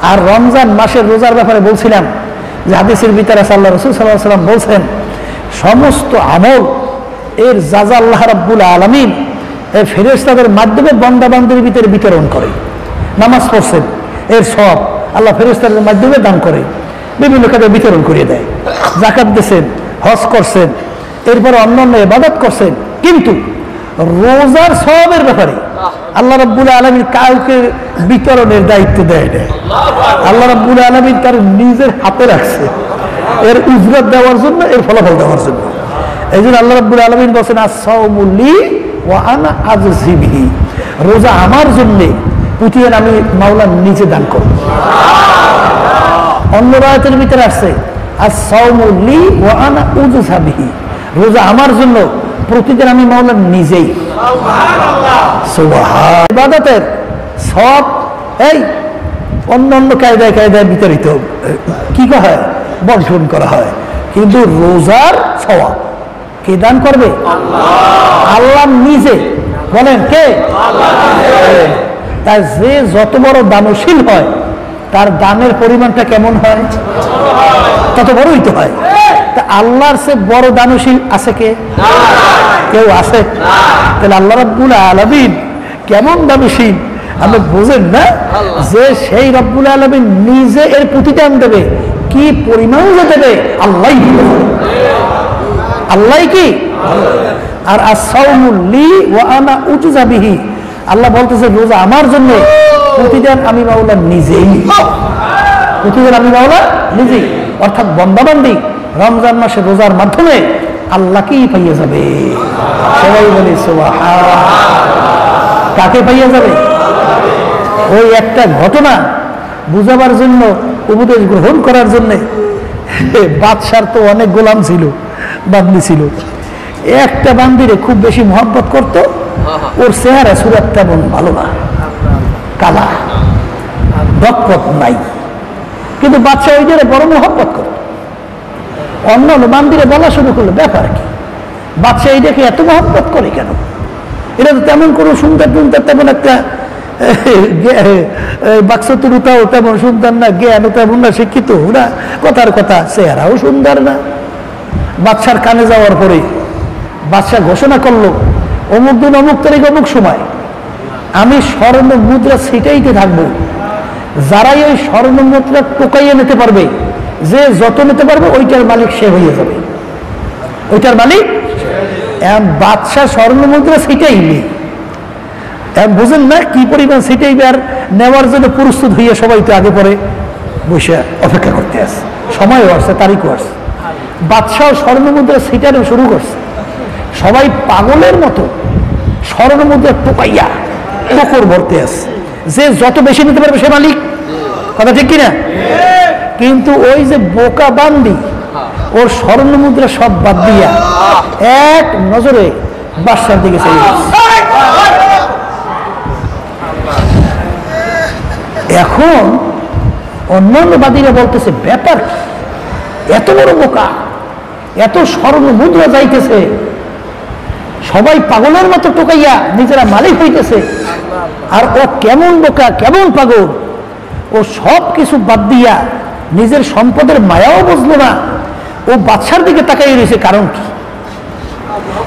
আর রমজান মাসের রোজার ব্যাপারে বলছিলাম যে হাদিসের ভিতরে আল্লাহ রাসূল সাল্লাল্লাহু আলাইহি ওয়াসাল্লাম বলছেন সমস্ত আমল এর জাযা আল্লাহ রাব্বুল আলামিন এই ফেরেশতাদের মাধ্যমে বান্দা বান্দির ভিতরে বিতরণ করে। নামাজ পড়ছেন, এর সব আল্লাহ ফেরেশতাদের মাধ্যমে দান করে, বিভিন্ন কাজে বিতরণ করে দেয়। যাকাত দিয়েছেন, হজ করছেন, এরপরে অন্যান্য ইবাদত করছেন, কিন্তু রোজার সওয়াবের ব্যাপারে আল্লাহ রাব্বুল আলামিন কাউকে বিতরণের দায়িত্ব দেয় না। আল্লাহ রাব্বুল আলামিন তার নিজের হাতে রাখছে, এর উজরত দেওয়ার জন্য, এর ফলাফল দেওয়ার জন্য। এই জন্য আল্লাহ রাব্বুল আলামিন বলেন আস-সাওমু লি ওয়া আনা আজজি বিহি, রোজা আমার জন্য, প্রতিদিন আমি মাওলা নিজে দান করব। অন্য রায়াতের ভিতরে আসছে আস-সাওমু লি ওয়া আনা উজজি বিহি, রোজা আমার জন্য, প্রতিদিন আমি মাওলা নিজেই। সুবহানাল্লাহ। ইবাদতের সব এই অন্য কায়দায় কায়দায় বিতরিত কি করা হয়, বর্ষণ করা হয়, কিন্তু রোজার সওয়াব কে দান করবে? আল্লাহ নিজে। বলেন কে? তাই যে যত বড় দানশীল হয় তার দানের পরিমাণটা কেমন হয়? তত বড়ই তো হয়। তা আল্লাহর সে বড় দানশীল আছে কে? কেউ আছে? তাহলে আল্লাহ রাব্বুল আলামিন কেমন দানশীল আপনি বুঝেন না? যে সেই রব্বুল আলামিন নিজে এর প্রতিদান দেবে, কি পরিমাণ দেবে আল্লাহই দিবে। আল্লাহ কি? আর আস-সাওমু লি ওয়া আনা উজজা বিহি, আল্লাহ বলতেছে রোজা আমার জন্য, প্রতিদান আমি মাওলা নিজেই। প্রতিদিন আমি মাওলা নিজেই, অর্থাৎ বান্দাবান্দি রমজান মাসে রোজার মাধ্যমে আল্লাহকেই পাইয়ে যাবে। সবাই বলি সুবহানাল্লাহ। কাকে পাইয়ে যাবে? ওই একটা ঘটনা বুঝাবার জন্য, উপদেশ গ্রহণ করার জন্য, বাদশার তো অনেক গোলাম ছিল, বান্দি ছিল। একটা বান্দিরে খুব বেশি মহব্বত করত, ওর চেহারা সুরাত তেমন ভালো না, কালা, দক্ষত নাই, কিন্তু বাদশা ওইটারে বড় মহব্বত করত। অন্যান্য বান্দিরে বলা শুরু করলো, ব্যাপার কি, বাদশা এইটাকে এত মহব্বত করে কেন? এটা তো তেমন কোনো সুন্দর টুন্দর, তেমন একটা বাক্সতুরতাও তেমন সুন্দর না, জ্ঞানও তেমন না, শিক্ষিত না, কথার কথা, চেহারাও সুন্দর না। বাদশার কানে যাওয়ার পরে বাদশা ঘোষণা করলো, অমুক দিন অমুক তারিখ অমুক সময় আমি স্বর্ণ মুদ্রা ছিটাইতে থাকবো, যারাই ওই স্বর্ণ মুদ্রা টোকাইয়ে নিতে পারবে, যে যত নিতে পারবে ওইটার মালিক সে হয়ে যাবে, ওইটার মালিক। বাদশাহ স্বর্ণ মুদ্রা ছিটাইলে বুঝেন না কি পরিমাণ ছিটাইবে, আর নেওয়ার জন্য প্রস্তুত হইয়া সবাই তো আগে পরে বসে অপেক্ষা করতে আসে। সময়ও আসছে, তারিখও আসছে। বাদশাহ স্বর্ণ মুদ্রা ছিটানো শুরু করছে। সবাই পাগলের মতো স্বর্ণ মুদ্রা টোকাইয়া টকর ভরতে আসছে, যে যত বেশি নিতে পারবে সে মালিক। কথা ঠিক কিনা? কিন্তু ওই যে বোকা বান্দি ওর স্বর্ণ মুদ্রা সব বাদ দিয়া এক নজরে বাদশার দিকে চলে গেছে। এখন অন্যান্য বাদীরা বলতেছে, ব্যাপার এত বড় বোকা, এত স্বর্ণ মুদ্রা যাইতেছে, সবাই পাগলের মতো টোকাইয়া নিজেরা মালিক হইতেছে, আর ও কেমন বোকা, কেমন পাগল, ও সব কিছু বাদ দিয়া নিজের সম্পদের মায়াও বুঝলো না, ও বাদশার দিকে তাকাই রয়েছে, কারণ কি?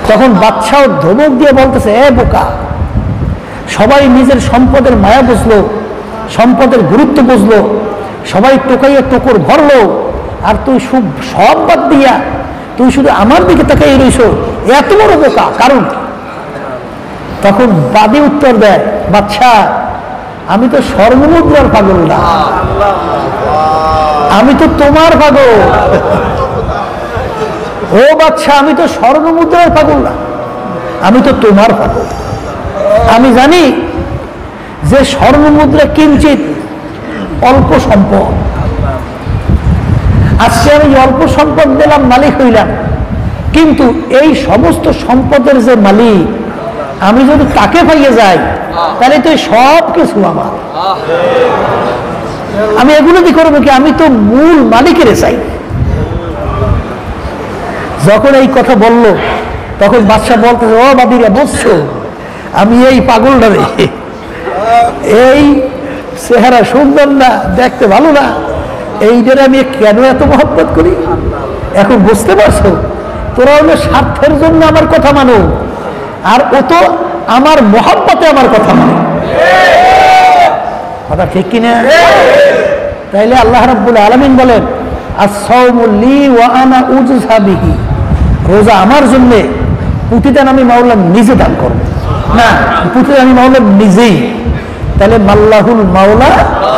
তখন বাদশাহ ধমক দিয়ে বলতেছে, এ বোকা, সবাই নিজের সম্পদের মায়া বুঝলো, সম্পদের গুরুত্ব বুঝলো, সবাই টোকাইয়া টোকর ভরলো, আর তুই সব বাদ দিয়া তুই শুধু আমার দিকে তাকাই রইছ, এত বড় বোকা, কারণ কি? তখন বাদী উত্তর দেয়, বাদশাহ, আমি তো স্বর্ণমুদ্রার পাগল না, আমি তো তোমার পাগল। ও বাদশাহ, আমি তো স্বর্ণমুদ্রার পাগল না, আমি তো তোমার পাগল। আমি জানি যে স্বর্ণমুদ্রা কিঞ্চিত অল্প সম্পদ, আজকে আমি অল্প সম্পদ দিলাম, মালিক হইলাম, কিন্তু এই সমস্ত সম্পদের যে মালিক, আমি যদি তাকে পাইয়ে যাই তাহলে তো সব কিছু আমার। আমি এগুলো কি করবো কি? আমি তো মূল মালিকের চাই। যখন এই কথা বলল তখন বাদশাহ বলতেছে, ও বাদীরা, বুঝছো আমি এই পাগলটা রে, এই চেহারা সুন্দর না, দেখতে ভালো না, এইটারে আমি কেন এত মহব্বত করি? এখন বুঝতে পারছো? তোরা হলো স্বার্থের জন্য আমার কথা মানো, আর ও তো আমার মহব্বতে আমার কথা মানে। কথা ঠিক কিনা? তাইলে আল্লাহ রাব্বুল আলামিন বলেন, আস-সাওমু লি ওয়া আনা উজযা বিহি, রোজা আমার জন্য, প্রতিদান আমি মাওলা নিজে দান করব না, প্রতিদান আমি মাওলা নিজেই। তাহলে মাল্লাহুল মাওলা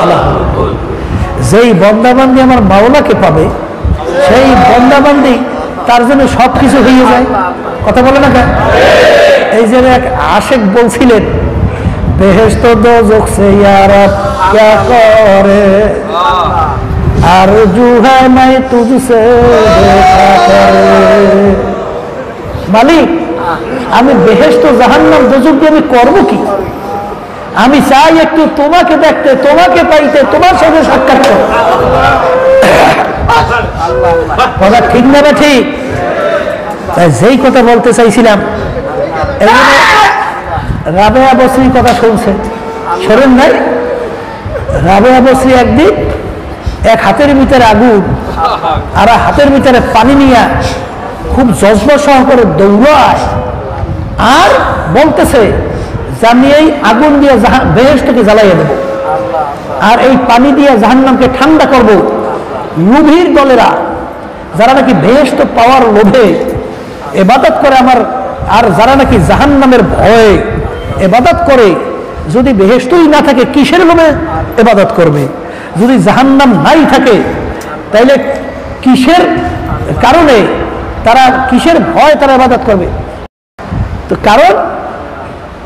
আলাহুল, যেই বন্দাবান্দি আমার মাওলাকে পাবে, সেই বন্দাবান্দি তার জন্য সব কিছু হয়ে যায়। কথা বলে না কেন? এই যে এক আশেক বলছিলেন, বেহেশত দোজখ সে ইয়ারা ক্যা করে, আর জু হ্যায় মাই তুঝসে দেখা করে। মালিক, আমি বেহেশত জাহান্নাম দোজখ দিয়ে আমি করবো কি? আমি চাই একটু তোমাকে দেখতে, তোমাকে পাইতে, তোমার সাথে সাক্ষাৎ করতে। কথা ঠিক না? ঠিক। তাই যেই কথা বলতে চাইছিলাম, রাবেয়া বসরির কথা শুনছে, শোনেন নাই? রাবেয়া বসরি একদিন এক হাতের ভিতরে আগুন আর হাতের ভিতরে পানি নিয়ে খুব জজ্বা সহকারে দৌড়ায়, আর বলতেছে যে আমি এই আগুন দিয়ে বেহেশতকে জ্বালাইয়া দেব, আর এই পানি দিয়ে জাহান্নামকে ঠান্ডা করব। লোভীর দলেরা, যারা নাকি বেহেশত পাওয়ার লোভে ইবাদত করে আমার, আর যারা নাকি জাহান্নামের ভয়ে ইবাদত করে, যদি বেহেশতই না থাকে কিসের লোভে ইবাদত করবে? যদি জাহান্নাম নাই থাকে তাইলে কিসের কারণে তারা, কিসের ভয় তারা ইবাদত করবে? তো কারণ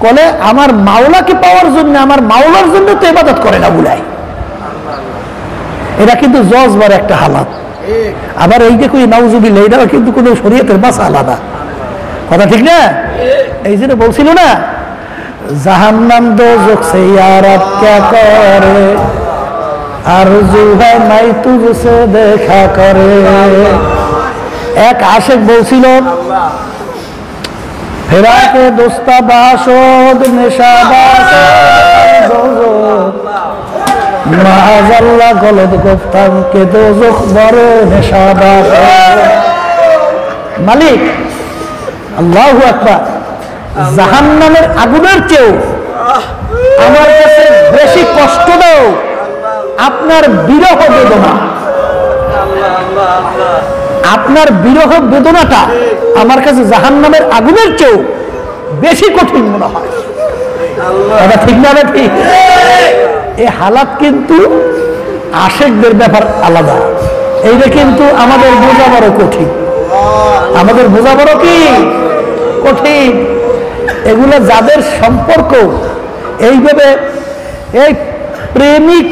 কলে আমার মাওলাকে পাওয়ার জন্য, আমার মাওলার জন্য তো ইবাদত করে না বুলাই। এটা কিন্তু জজবার একটা হালাত। আবার এই যে কই নাউজুবিল্লাহ, এটা কিন্তু কোনো শরীয়তের মাসা আলাদা। কথা ঠিক না? এই জন্য বলছিল না, জাহান্নাম দোজখ সে ইয়ারা ক্যা করে, আরজু হ্যায় মাই তুঝসে দেখা করে। এক আশেক বলছিল, ফেরাকে দোস্তা বাসদ নেশা বাসদ মাআযাল্লাহ গলদ গফতাম কে দোজখ বড় নেশা বাসদ। মালিক, আল্লাহু আকবার, জাহান্নামের আগুনের চেয়েও আমার কাছে বেশি কষ্ট দাও আপনার বিরহ বেদনা। আপনার বিরহ বেদনাটা আমার কাছে জাহান্নামের আগুনের চেয়েও বেশি কঠিন মনে হয়। এটা ঠিক না? ঠিক। এই হালাত কিন্তু আশেকদের ব্যাপার আলাদা। এইটা কিন্তু আমাদের বোঝা বড় কঠিন, আমাদের বোঝা বড় কি কঠিন। এগুলো যাদের সম্পর্ক এইভাবে, এই প্রেমিক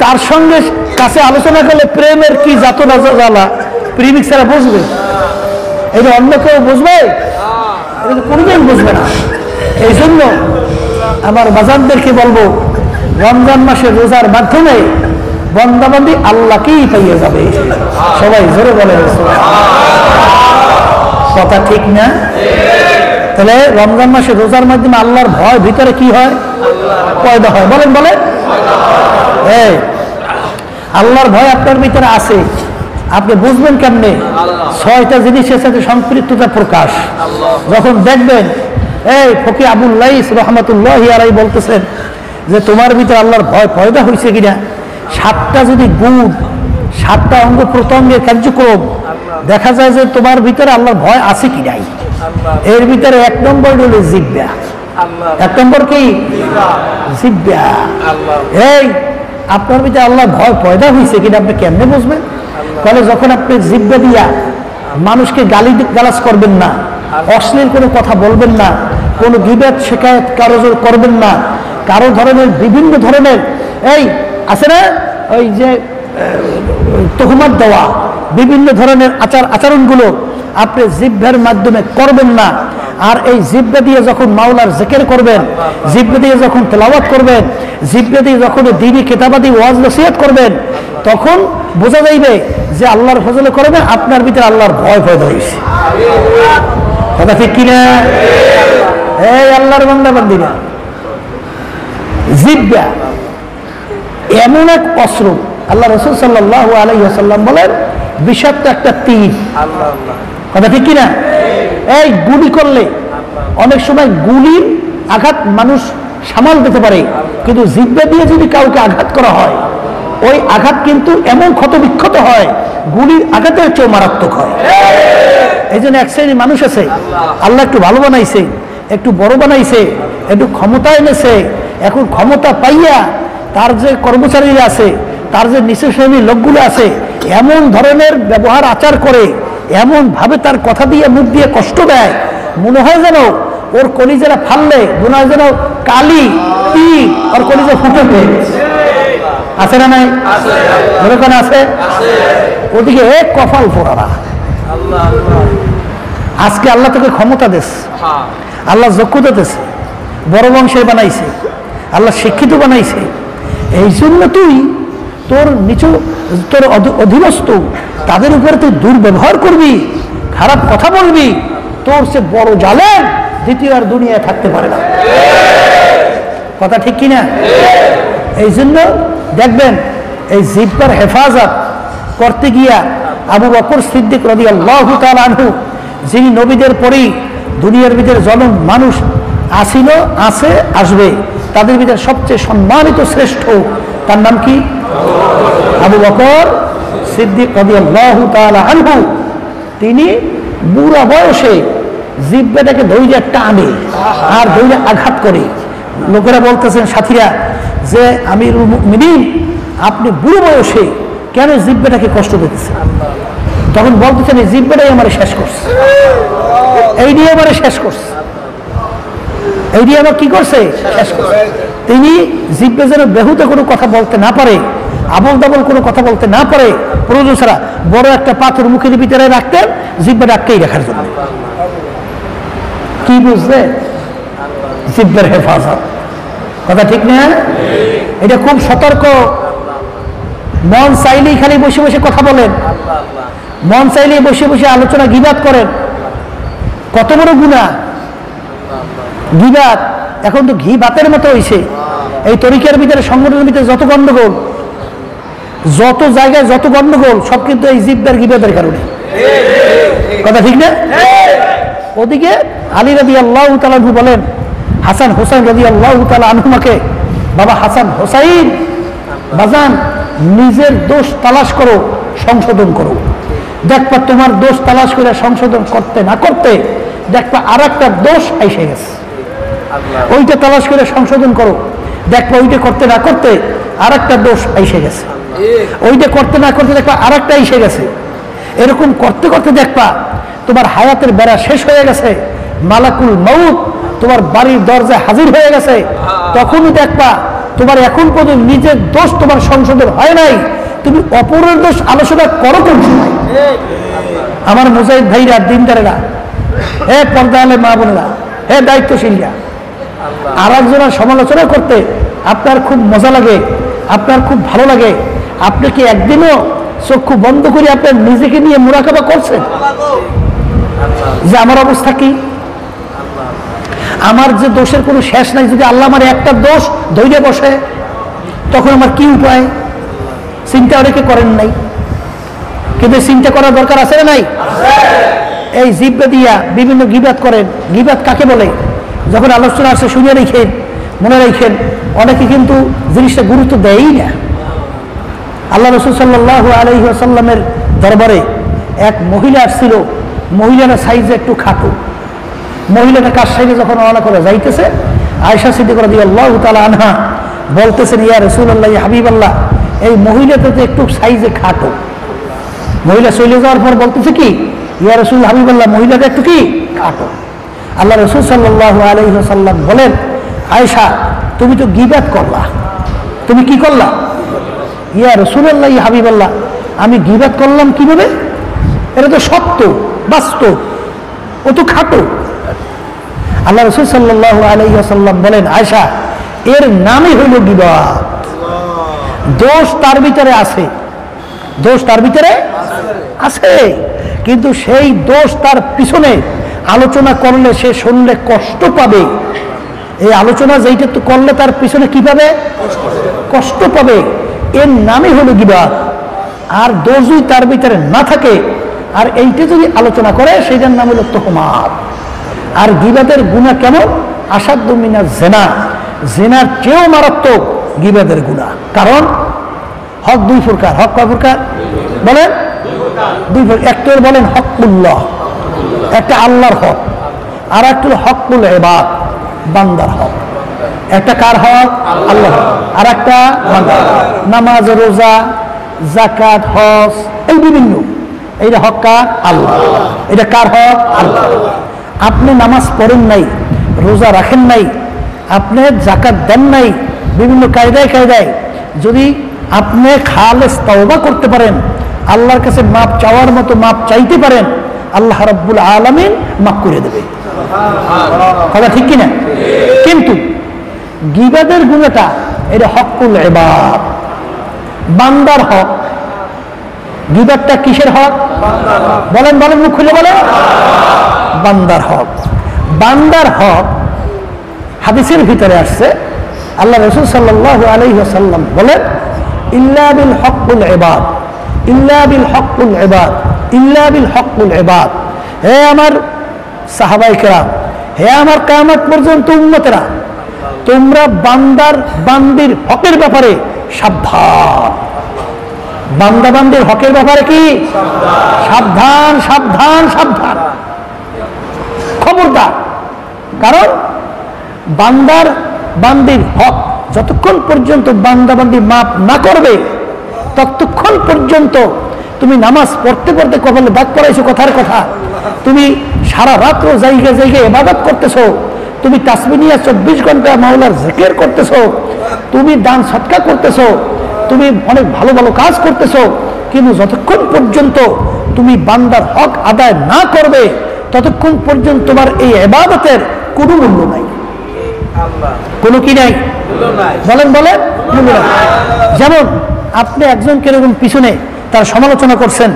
তার সঙ্গে কাছে আলোচনা করলে প্রেমের কি যাতনা জ্বালা প্রেমিক ছাড়া বুঝবে? এটা অন্য কেউ বুঝবে? এটা কোনোদিন বুঝবে না। এই জন্য আমার বাজারদেরকে বলবো, রমজান মাসে রোজার মাধ্যমে বন্দাবন্দি আল্লাহকেই পাইয়ে যাবে। সবাই জোরে বলে কথা ঠিক না? তাহলে রমজান মাসে রোজার মাধ্যমে আল্লাহর ভয় ভিতরে কি হয়? পয়দা হয়। বলেন বলেন। এই আল্লাহর ভয় আপনার ভিতরে আছে, আপনি বুঝবেন কেমনে? 6টা জিনিসের সাথে সম্পৃক্ততা প্রকাশ। যখন দেখবেন, এই ফকির আবুল লাইস রহমতুল্লাহি আলাইহি বলতেছেন যে তোমার ভিতরে আল্লাহর ভয় পয়দা হয়েছে কিনা, 7টা যদি গুণ, 7টা অঙ্গ প্রত্যঙ্গের কার্যক্রম দেখা যায় যে তোমার ভিতরে আল্লাহর ভয় আছে কি নাই। এর ভিতরে 1 নম্বর হলো জিহ্বা। 1 নম্বর কি? জিহ্বা। এই আপনার ভিতরে আল্লাহর ভয় পয়দা হয়েছে কিনা আপনি কেমনে বুঝবেন? তাহলে যখন আপনি জিহ্বা দিয়া মানুষকে গালি গালাজ করবেন না, অশ্লীল কোনো কথা বলবেন না, কোনো গীবত শিকায়ত কারো করবেন না, কারো ধরনের বিভিন্ন ধরনের এই আছে না ওই যে তহমত দেওয়া বিভিন্ন ধরনের আচরণগুলো আপনি জিহ্বার মাধ্যমে করবেন না। আর এই জিহ্বা দিয়ে যখন মাওলার জিকির করবেন, জিহ্বা দিয়ে যখন তেলাওয়াত করবেন, জিহ্বা দিয়ে যখন দ্বীনি কিতাবাদি ওয়াজ নসিহত করবেন, তখন বোঝা যাইবে যে আল্লাহর ফজলে করবেন আপনার ভিতরে আল্লাহর ভয় পয়দা হয়েছে। কথা ঠিক কিনা? এই আল্লাহর বান্দা বান্দিরা, জিহ্বা এমন এক অস্ত্র, আল্লাহ রাসূল সাল্লাল্লাহু আলাইহি ওয়াসাল্লাম বলেন বিষাক্ত একটা তীর। কথা ঠিক কিনা? এই গুলি করলে অনেক সময় গুলির আঘাত মানুষ সামাল দিতে পারে, কিন্তু জিহ্বা দিয়ে যদি কাউকে আঘাত করা হয়, ওই আঘাত কিন্তু এমন ক্ষতবিক্ষত হয়, গুলির আঘাতের চেয়েও মারাত্মক হয়। এই জন্য এক শ্রেণীর মানুষ আছে, আল্লাহ একটু ভালো বানাইছে, একটু বড় বানাইছে, একটু ক্ষমতা এনেছে, এখন ক্ষমতা পাইয়া তার যে কর্মচারীরা আছে, তার যে নিচু শ্রেণীর লোকগুলো আছে, এমন ধরনের ব্যবহার আচার করে, এমন ভাবে তার কথা দিয়ে মুখ দিয়ে কষ্ট দেয়, মনে হয় যেন ওর কলিজারা ফাললে মনে হয় যেন কালি তীর ওর কলিজা ফুটে আছে না নাই? এরকম আছে। ওদিকে এক কপাল পোড়ারা। আজকে আল্লাহ তোকে ক্ষমতা দেশ, আল্লাহ যোগ্যতা দেশে, বড় বংশে বানাইছে, আল্লাহ শিক্ষিত বানাইছে। এই জন্য তুই তোর নিচু, তোর অধীনস্থ তাদের উপরে তুই দুর্ব্যবহার করবি, খারাপ কথা বলবি, তোর সে বড় জালেম দ্বিতীয় আর দুনিয়ায় থাকতে পারে না। কথা ঠিক কিনা? এই জন্য দেখবেন এই জিহ্বার হেফাজত করতে গিয়া আবু বকর সিদ্দিক রাদিয়াল্লাহু তাআলা আনহু, যিনি নবীদের পরেই দুনিয়ার ভিতরে জনম মানুষ আসিল, আছে, আসবে, তাদের ভিতরে সবচেয়ে সম্মানিত শ্রেষ্ঠ, তার নাম কি? আবু বকর সিদ্দিক রাদিয়াল্লাহু তাআলা আনহু। তিনি বুড়া বয়সে জিহ্বাটাকে ধৈর্য টানে আর ধৈর্য আঘাত করে। লোকেরা বলতেছেন সাথীরা যে আমিরুল মুমিনিন, আপনি বুড়ো বয়সে কেন জিহ্বাটাকে কষ্ট দিতেছেন? তখন বলতেছেন এই জিহ্বাটাই আমার শেষ করছে, এই দিয়ে আমার শেষ করছে, এই দিয়ে আমার কি করছে? শেষ করছে। তিনি জিহ্বা যেন বেহুতে কোনো কথা বলতে না পারে, আবল দাবল কোনো কথা বলতে না পারে, প্রয়োজন ছাড়া বড় একটা পাথর মুখের ভিতরে রাখতেন জিহ্বাটা আটকেই রাখার জন্য। কি বুঝলে? জিহ্বার হেফাজত। কথা ঠিক না? এটা খুব সতর্ক। মন চাইলেই খালি বসে বসে কথা বলেন, মন চাইলেই বসে বসে আলোচনা গীবাত করেন, কত বড় গুনাহ গীবাত। এখন তো ঘি ভাতের মতো হয়েছে। এই তরিকার ভিতরে, সংগঠনের ভিতরে যত গন্ডগোল, যত জায়গায় যত গন্ডগোল, সব কিন্তু এই জিহ্বার গীবাতের কারণে। কথা ঠিক না? ওদিকে আলী রাদিয়াল্লাহু তাআলা আনহু বলেন হাসান হোসেন রাদিয়াল্লাহু তাআলা আনহুমাকে, বাবা হাসান হোসাইন, বাজান নিজের দোষ তালাশ করো, সংশোধন করো। দেখবা তোমার দোষ তালাশ করে সংশোধন করতে না করতে দেখবা আর একটা দোষ এসে গেছে, ওইটা তালাশ করে সংশোধন করো, দেখবা ওইটা করতে না করতে আর একটা দোষ এসে গেছে, ওইটা করতে না করতে দেখবা আর একটা এসে গেছে। এরকম করতে করতে দেখবা তোমার হায়াতের বেড়া শেষ হয়ে গেছে, মালাকুল মউত তোমার বাড়ির দরজায় হাজির হয়ে গেছে। তখনই দেখবা তোমার এখন পর্যন্ত নিজের দোষ তোমার সংশোধন হয় নাই, তুমি অপরের দোষ আলোচনা করো কোন সময়? আমার মুজাহিদ ভাইরা, দিনদারেরা, হে পর্দা আলে মা বোনেরা, হে দায়িত্বশীলরা, আর একজনের সমালোচনা করতে আপনার খুব মজা লাগে, আপনার খুব ভালো লাগে। আপনি কি একদিনও চক্ষু বন্ধ করে আপনার নিজেকে নিয়ে মুরাকাবা করছেন যে আমার অবস্থা কি, আমার যে দোষের কোনো শেষ নাই, যদি আল্লাহ আমার একটা দোষ ধৈর্য বসে তখন আমার কি উপায়? চিন্তা অনেকে করেন নাই, কিন্তু চিন্তা করার দরকার আছে না নাই? এই জিব্বা দিয়া বিভিন্ন গিবাত করেন। গিবাত কাকে বলে? যখন আলোচনা আসে শুনে রেখেন, মনে রেখেন, অনেকে কিন্তু জিনিসটা গুরুত্ব দেয়ই না। আল্লাহ রাসূল সাল্লাল্লাহু আলাইহি ওয়াসাল্লামের দরবারে এক মহিলা আসছিল, মহিলার সাইজে একটু খাটো। মহিলাটা কার সাইডে যখন রওনা করে যাইতেছে, আয়েশা সিদ্দিকা রাদিয়াল্লাহু তাআলা আনহা বলতেছেন, ইয়া রাসূলুল্লাহ, ইয়া হাবিবাল্লাহ, এই মহিলাটা তো একটু সাইজে খাটো। মহিলা চলে যাওয়ার পর বলতেছে কি, ইয়া রাসূল হাবিবাল্লাহ, মহিলাটা একটু কি খাটো। আল্লাহ রাসূল সাল্লাল্লাহু আলাইহি ওয়াসাল্লাম বলেন, আয়েশা, তুমি তো গীবাত করলা, তুমি কি করলা? ইয়া রাসূলুল্লাহ, ইয়া হাবিবাল্লাহ, আমি গীবাত করলাম কিভাবে? এটা তো সত্য, বাস্তব, ও তো খাটো। আল্লাহ রাসূল সাল্লাল্লাহু আলাইহি ওয়াসাল্লাম বলেন, আয়েশা, এর নামই হইল গীবাত। দোষ তার ভিতরে আছে, দোষ তার ভিতরে আছে, কিন্তু সেই দোষ তার পিছনে আলোচনা করলে, সে শুনলে কষ্ট পাবে। এই আলোচনা যেইটা তো করলে তার পিছনে কি পাবে? কষ্ট পাবে। এর নামই হলো গীবাত। আর দোষ যদি তার ভিতরে না থাকে আর এইটা যদি আলোচনা করে, সেইটার নাম হলো তুহমাত। আর গীবাতের গুনাহ কেমন? আসাদ্দু মিনাজ জিনা, জিনার চেয়েও মারাত্মক গীবাতের গুনাহ। কারণ হক দুই প্রকার। হক কয় প্রকার বলেন? দুই প্রকার। একটা বলেন হকুল্লাহ, একটা আল্লাহর হক, আর একটা হলো হকুল ইবাদ, বান্দার হক। একটা কার হক? আল্লাহ। আর একটা বান্দার। নামাজ, রোজা, যাকাত, হজ, এই বিভিন্ন, এইটা হক কার? আল্লাহ। এটা কার হক? আল্লাহ। আপনি নামাজ পড়েন নাই, রোজা রাখেন নাই, আপনি যাকাত দেন নাই, বিভিন্ন কায়দায় কায়দায় যদি আপনি খালেস তওবা করতে পারেন, আল্লাহর কাছে মাপ চাওয়ার মতো মাপ চাইতে পারেন, আল্লাহ রাব্বুল আলামিন মাফ করে দেবে। কথা ঠিক কিনা? কিন্তু গীবাতের গুনাহটা এটা হকুল ইবাদ, বান্দার হক। গীবাতটা কিসের হক? বলেন বলেন, মুখ খুলে বলেন। বান্দার হক। বান্দার হক হাদিসের ভিতরে আসছে, আল্লাহ রাসূল সাল্লাল্লাহু আলাইহি ওয়াসাল্লাম বলেন, ইল্লা বিল হকুল ইবাদ, ইল্লা বিল হকুল ইবাদ, ইল্লা বিল হকুল ইবাদ। হে আমার সাহাবায়ে কেরাম, হে আমার কিয়ামত পর্যন্ত উম্মতেরা, তোমরা বান্দার বান্দির হকের ব্যাপারে সাবধান। বান্দা বান্দির হকের ব্যাপারে কি? সাবধান, সাবধান, সাবধান, খবরদার। কারণ বান্দার বান্দির হক যতক্ষণ পর্যন্ত বান্দা বান্দি মাপ না করবে, ততক্ষণ পর্যন্ত তুমি নামাজ পড়তে পড়তে কপালে দাগ পড়াইছো, কথার কথা। তুমি সারা রাত্র জায়গায় জায়গায় ইবাদত করতেছো, তুমি তাসবিহ নিয়ে 24 ঘন্টা মাওলার জিকির করতেছো, তুমি দান সদকা করতেছো, তুমি অনেক ভালো ভালো কাজ করতেছো, কিন্তু যতক্ষণ পর্যন্ত তুমি বান্দার হক আদায় না করবে, ততক্ষণ পর্যন্ত তোমার এই ইবাদতের কোনো মূল্য নাই। কোনো কি নাই? বলেন বলেন, মূল্য নাই। যেমন আপনি একজনকে এরকম পিছনে তার সমালোচনা করছেন,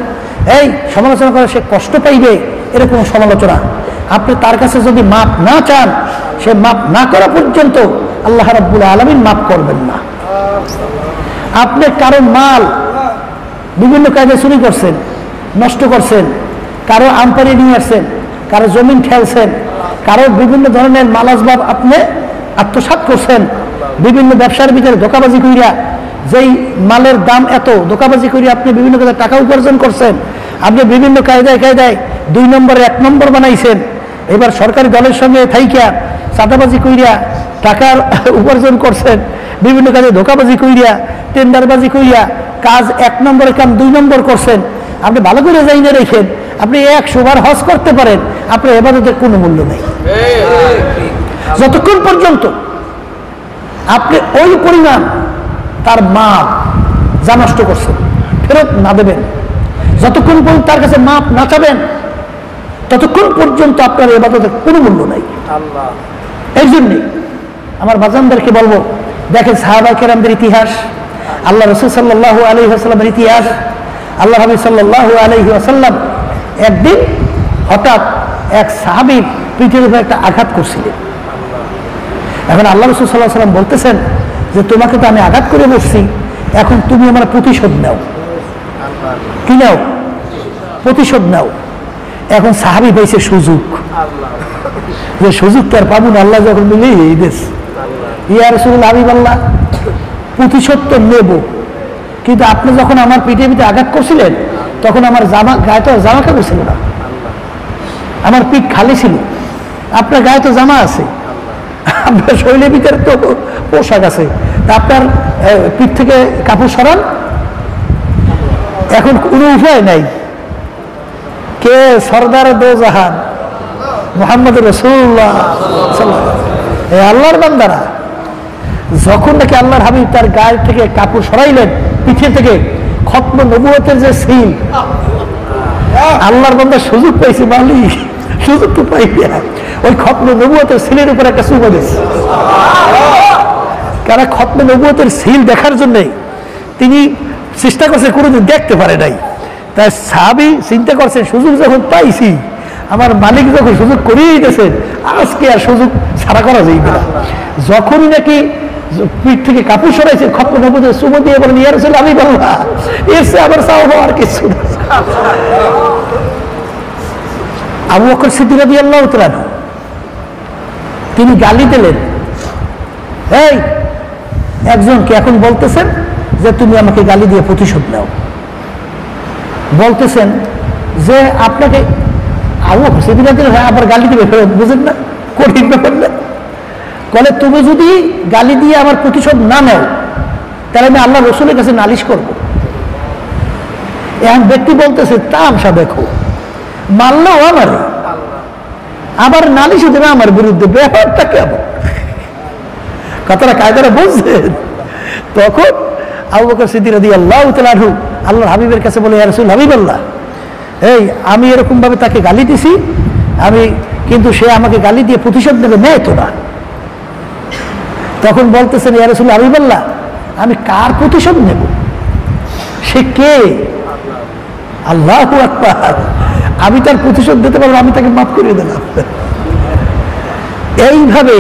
এই সমালোচনা করে সে কষ্ট পাইবে, এরকম সমালোচনা। আপনি তার কাছে যদি মাপ না চান, সে মাপ না করা পর্যন্ত আল্লাহ রাব্বুল আলামিন মাপ করবেন না। আপনি কারো মাল বিভিন্ন কাজে চুরি করছেন, নষ্ট করছেন, কারো আমপারি নিয়ে আসছেন, কারো জমিন ঠেলছেন, কারো বিভিন্ন ধরনের মাল আসবাব আপনি আত্মসাৎ করছেন, বিভিন্ন ব্যবসার ভিতরে ধোঁকাবাজি কইরা যেই মালের দাম এত, ধোঁকাবাজি করিয়া আপনি বিভিন্ন কাজে টাকা উপার্জন করছেন, আপনি বিভিন্ন কায়দায় কায়দায় 2 নম্বরে 1 নম্বর বানাইছেন। এবার সরকারি দলের সঙ্গে থাইকা চাঁদাবাজি কইরা টাকার উপার্জন করছেন, বিভিন্ন কাজে ধোকাবাজি কইরা টেন্ডারবাজি কইরা কাজ 1 নম্বরের কাম 2 নম্বর করছেন। আপনি ভালো করে যাই না রেখেন, আপনি 100 বার হজ করতে পারেন, আপনার ইবাদতের কোনো মূল্য নেই যতক্ষণ পর্যন্ত আপনি ওই পরিমাণ তার মাপ যা নষ্ট করছেন ফেরত না দেবেন, যতক্ষণ পর্যন্ত তার কাছে মাপ না চাবেন, ততক্ষণ পর্যন্ত আপনার ইবাদতের কোনো মূল্য নাই। এই জন্যই আমার বাজানদেরকে বলবো, দেখেন সাহাবা কেরামদের ইতিহাস, আল্লাহ রাসূল সাল্লাল্লাহু আলাইহি ওয়াসাল্লামের ইতিহাস। আল্লাহ হাবিব সাল্লাল্লাহু আলাইহি ওয়াসাল্লাম একদিন হঠাৎ এক সাহাবীর পিঠের উপর একটা আঘাত করছিলেন। এখন আল্লাহ রাসূল সাল্লাল্লাহু আলাইহি ওয়াসাল্লাম বলতেছেন যে তোমাকে তো আমি আঘাত করে বসছি, এখন তুমি আমার প্রতিশোধ নাও। কি নাও? প্রতিশোধ নাও। এখন সাহাবী পাইছে সুযোগ, যে সুযোগ তার পাবো না, আল্লাহ যখন মিলে এই দেশ ইয়া রাসূলুল্লাহ হাবিবাল্লাহ প্রতিশোধ তো নেব, কিন্তু আপনি যখন আমার পিঠে পিঠে আঘাত করছিলেন তখন আমার গায়ে তো জামা কাপড় ছিল না, আমার পিঠ খালি ছিল, আপনার গায়ে তো জামা আছে, আপনার শরীরের ভিতরে তো পোশাক আছে, তা আপনার পিঠ থেকে কাপড় সরান। এখন কোনো উপায় নাই। কে? সরদার দো জাহান মুহাম্মদ রাসূলুল্লাহ সাল্লাল্লাহু আলাইহি ওয়াসাল্লাম। আল্লাহর বান্দারা যখন নাকি আল্লাহর হাবিব তার গায়ে থেকে কাপড় সরাইলেন, পিঠে থেকে খতম নবুয়তের যে সিল, আল্লাহর বান্দা সুযোগ পাইছে, মালিক সুযোগ তো পাই না, ওই খতম নবুয়তের সিলের উপর একটা চুমো দিয়েছে। কারণ খতম নবুয়তের সিল দেখার জন্যে তিনি চেষ্টা করছে, কোনোদিন দেখতে পারে নাই। তাই সাহাবী চিন্তা করছেন, সুযোগ যখন পাইছি, আমার মালিক যখন সুযোগ করিয়ে দিতেছেন, আজকে আর সুযোগ ছাড়া করা যাইবে না। যখনই নাকি পিঠ থেকে কাপড় সরাইছে, খতম নবুয়তের চুমো দিয়ে বলেন ইয়া রাসূলুল্লাহ হাবিবাল্লাহ, এসে আবার চাওয়া আর কিছু না। আবু বকর সিদ্দিক রাদিয়াল্লাহু তাআলা তিনি গালি দিলেন, এই একজনকে, এখন বলতেছেন যে তুমি আমাকে গালি দিয়ে প্রতিশোধ নাও। বলতেছেন যে আপনাকে আবু বকর সিদ্দিক রাদিয়াল্লাহু তাআলা আবার গালি দিবে, বুঝেন না? কঠিন ব্যাপার না? বলে তুমি যদি গালি দিয়ে আমার প্রতিশোধ না নাও, তাহলে আমি আল্লাহ রসুলের কাছে নালিশ করব। এখন ব্যক্তি বলতেছে তামসা দেখো, মারলেও আমার, আবার নালিশও দেবে আমার বিরুদ্ধে, ব্যাপারটা কেমন? কথাটা কায়দারা বলছেন। তখন আবু বকর সিদ্দিক রাদিয়াল্লাহু তাআলা আনহু আল্লাহর হাবিবের কাছে বলে, ইয়া রাসূলুল্লাহ হাবিবাল্লাহ, এই আমি এরকম ভাবে তাকে গালি দিছি, আমি কিন্তু সে আমাকে গালি দিয়ে প্রতিশোধ নেবে, নেয় তো না। তখন বলতেছেন, ইয়া রাসূলুল্লাহ হাবিবাল্লাহ, আমি কার প্রতিশোধ নেব? সে কে? আল্লাহু আকবার। আমি তার প্রতিশোধ দিতে পারবো, আমি তাকে মাফ করে দিলাম। এইভাবে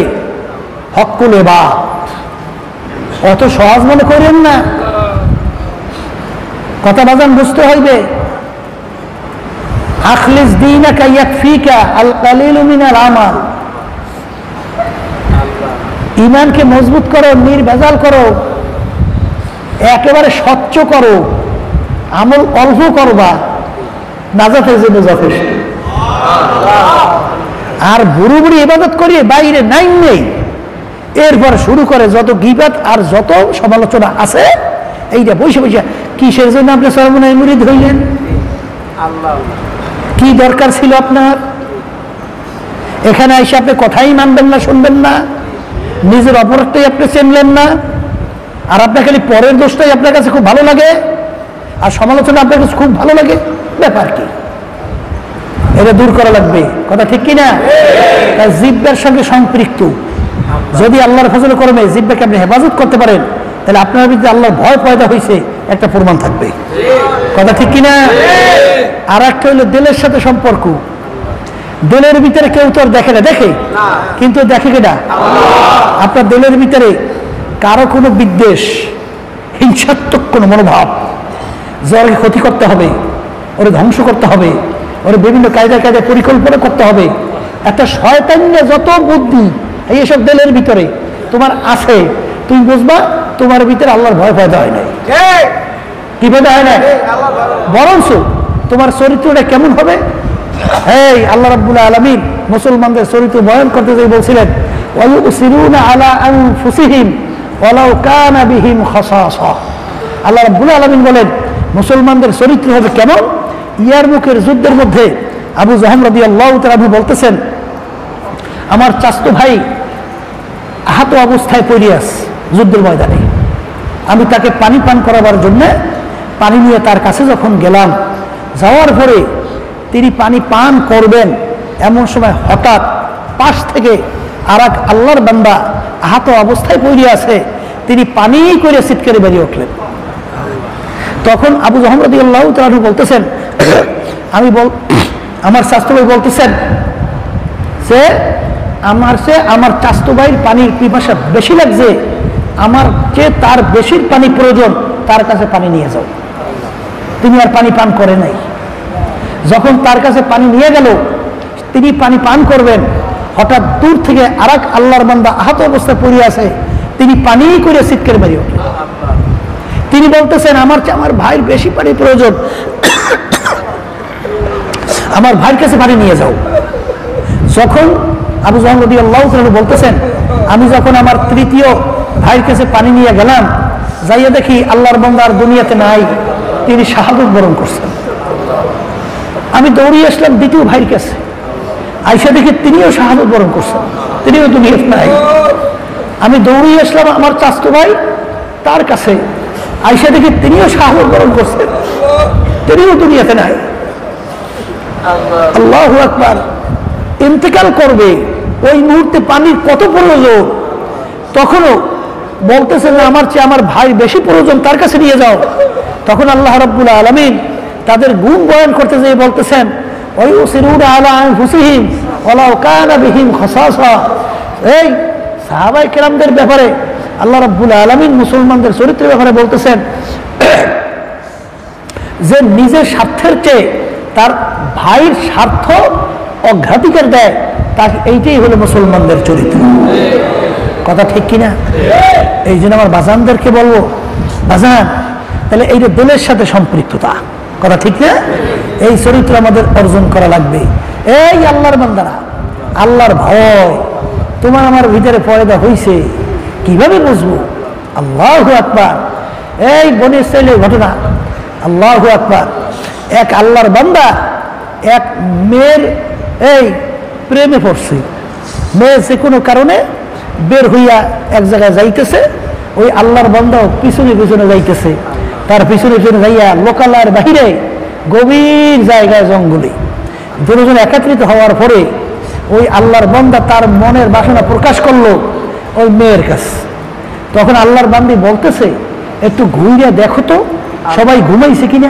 হক্কুল ইবাদ অত সহজ মনে করেন না, কথা বাজান বুঝতে হইবে। আখলিস দীনাকা ইয়াকফিকা আল কালিলু মিনাল আমাল, ঈমানকে মজবুত করো, নির্ভেজাল করো, একেবারে স্বচ্ছ করো, আমল অল্প করবা, নাজাতের জন্য যথেষ্ট। আর বুড়ো বুড়ি ইবাদত করিয়ে বাইরে নাই নেই, এরপর শুরু করে যত গীবাত আর যত সমালোচনা আছে, এইটা বসে বসে কিসের জন্য আপনি সর্বনাই মুরিদ হইলেন? কি দরকার ছিল আপনার? এখানে এসে আপনি কথাই মানবেন না, শুনবেন না, নিজের অপরাধটাই আপনি চিনলেন না, আর আপনার খালি পরের দোষটাই আপনার কাছে খুব ভালো লাগে, আর সমালোচনা আপনার কাছে খুব ভালো লাগে। ব্যাপার কি? এটা দূর করা লাগবে, কথা ঠিক কিনা? তার জিহ্বার সঙ্গে সম্পৃক্ত, যদি আল্লাহর ফজল করমে জিহ্বাকে আপনি হেফাজত করতে পারেন, তাহলে আপনার ভিতরে আল্লাহর ভয় পয়দা হয়েছে একটা প্রমাণ থাকবে, কথা ঠিক কিনা? আর একটা হলো দিলের সাথে সম্পর্ক। দিলের ভিতরে কেউ তো আর দেখে না, দেখে কিন্তু দেখে কিনা? আপনার দিলের ভিতরে কারো কোনো বিদ্বেষ, হিংসাত্মক কোনো মনোভাব, যে ওকে ক্ষতি করতে হবে, ওরে ধ্বংস করতে হবে, ওরে বিভিন্ন কায়দায় কায়দায় পরিকল্পনা করতে হবে, একটা শয়তানের যত বুদ্ধি এইসব দিলের ভিতরে তোমার আছে, তুমি বুঝবা তোমার ভিতরে আল্লাহর ভয় পয়দা হয় নাই। কি পয়দা হয় না? বরঞ্চ তোমার চরিত্রটা কেমন হবে? এই আল্লাহ রাব্বুল আলামিন মুসলমানদের চরিত্র বয়ান করতে গিয়ে বলছিলেন ওয়ায়ুসিরুনা আলা আনফুসিহিম ওয়ালাউ কানা বিহিম খাসাসা। আল্লাহ রাব্বুল আলামিন বলেন মুসলমানদের চরিত্র হবে কেমন? ইয়ারমুকের যুদ্ধের মধ্যে আবু জাহম রাদিয়াল্লাহু তাআলা বলতেছেন, আমার চাচতো ভাই আহত অবস্থায় পড়ে আছে যুদ্ধের ময়দানে। আমি তাকে পানি পান করাবার জন্য পানি নিয়ে তার কাছে যখন গেলাম, যাওয়ার পরে তিনি পানি পান করবেন, এমন সময় হঠাৎ পাশ থেকে আর এক আল্লাহর বান্দা আহত অবস্থায় পড়ে আছে, তিনি পানি করে চিৎকারে বেরিয়ে উঠলেন। তখন আবু জাহম রাদিয়াল্লাহু তাআলা বলতেছেন, আমার চাচতো ভাই বলতেছেন যে আমার চাচতো ভাইয়ের পানির পিপাসা বেশি লাগছে, আমার চেয়ে তার বেশি পানি প্রয়োজন, তার কাছে পানি নিয়ে যাও। তিনি আর পানি পান করে নাই। যখন তার কাছে পানি নিয়ে গেল, তিনি পানি পান করবেন, হঠাৎ দূর থেকে আর এক আল্লাহর বান্দা আহত অবস্থায় পড়ে আছে, তিনি পানি করে চিৎকার বেরিয়ে উঠলেন। তিনি বলতেছেন আমার ভাইয়ের বেশি পানি প্রয়োজন, আমার ভাইয়ের কাছে পানি নিয়ে যাও। যখন আবু জাহম রাদিয়াল্লাহু তাআলা বলতেছেন, আমি যখন আমার তৃতীয় ভাইয়ের কাছে পানি নিয়ে গেলাম, যাইয়া দেখি আল্লাহর বান্দা আর দুনিয়াতে নাই, তিনি শাহাদাত বরণ করছেন। আমি দৌড়িয়ে আসলাম দ্বিতীয় ভাইয়ের কাছে, আইসা দেখি তিনিও শাহাদাত বরণ করছেন, তিনিও দুনিয়াতে নাই। আমি দৌড়িয়ে আসলাম আমার চাচতো ভাই তার কাছে, আইসা দেখি তিনিও শাহাদাত বরণ করছেন, তিনিও দুনিয়াতে নাই। আল্লাহু আকবার। ইন্তেকাল করবে, ওই মুহূর্তে পানির কত প্রয়োজন, তখনও বলতেছে যে আমার চেয়ে আমার ভাই বেশি প্রয়োজন, তার কাছে নিয়ে যাও। তখন আল্লাহ রাব্বুল আলামিন তাদের গুণ বয়ান করতে যেয়ে বলতেছেন ওয়ায়ুসিরুনা আলা আনফুসিহিম ওয়ালাউ কানা বিহিম খাসাসা। এই সাহাবায়ে কেরামদের ব্যাপারে আল্লাহ রাব্বুল আলামিন মুসলমানদের চরিত্রের ব্যাপারে বলতেছেন যে নিজের স্বার্থের চেয়ে তার ভাইয়ের স্বার্থ অগ্রাধিকার দেয়, তাকে এইটাই হলো মুসলমানদের চরিত্র। কথা ঠিক কিনা? এই জন্য আমার বাজানদেরকে বলবো, বাজান তাহলে এইটা দিলের সাথে সম্পৃক্ততা, কথা ঠিক না? এই চরিত্র আমাদের অর্জন করা লাগবে। এই আল্লাহর বান্দারা, আল্লাহর ভয় তোমার আমার ভিতরে পয়দা হয়েছে, কিভাবে বুঝবো? আল্লাহু আকবার। এই বনী ইসরাইলের ঘটনা, আল্লাহু আকবার। এক আল্লাহর বান্দা এক মেয়ের এই প্রেমে পড়ছে। মেয়ে যে কোনো কারণে বের হইয়া এক জায়গায় যাইতেছে, ওই আল্লাহর বান্দাও পিছনে পিছনে যাইতেছে, তার পিছনে পিছনে যাইয়া লোকালয়ের বাহিরে গভীর জায়গায় জঙ্গলে দুজন একত্রিত হওয়ার পরে ওই আল্লাহর বান্দা তার মনের বাসনা প্রকাশ করলো ওই মেয়ের কাছে। তখন আল্লাহর বান্দি বলতেছে, একটু ঘুরে দেখো তো সবাই ঘুমাইছে কিনা,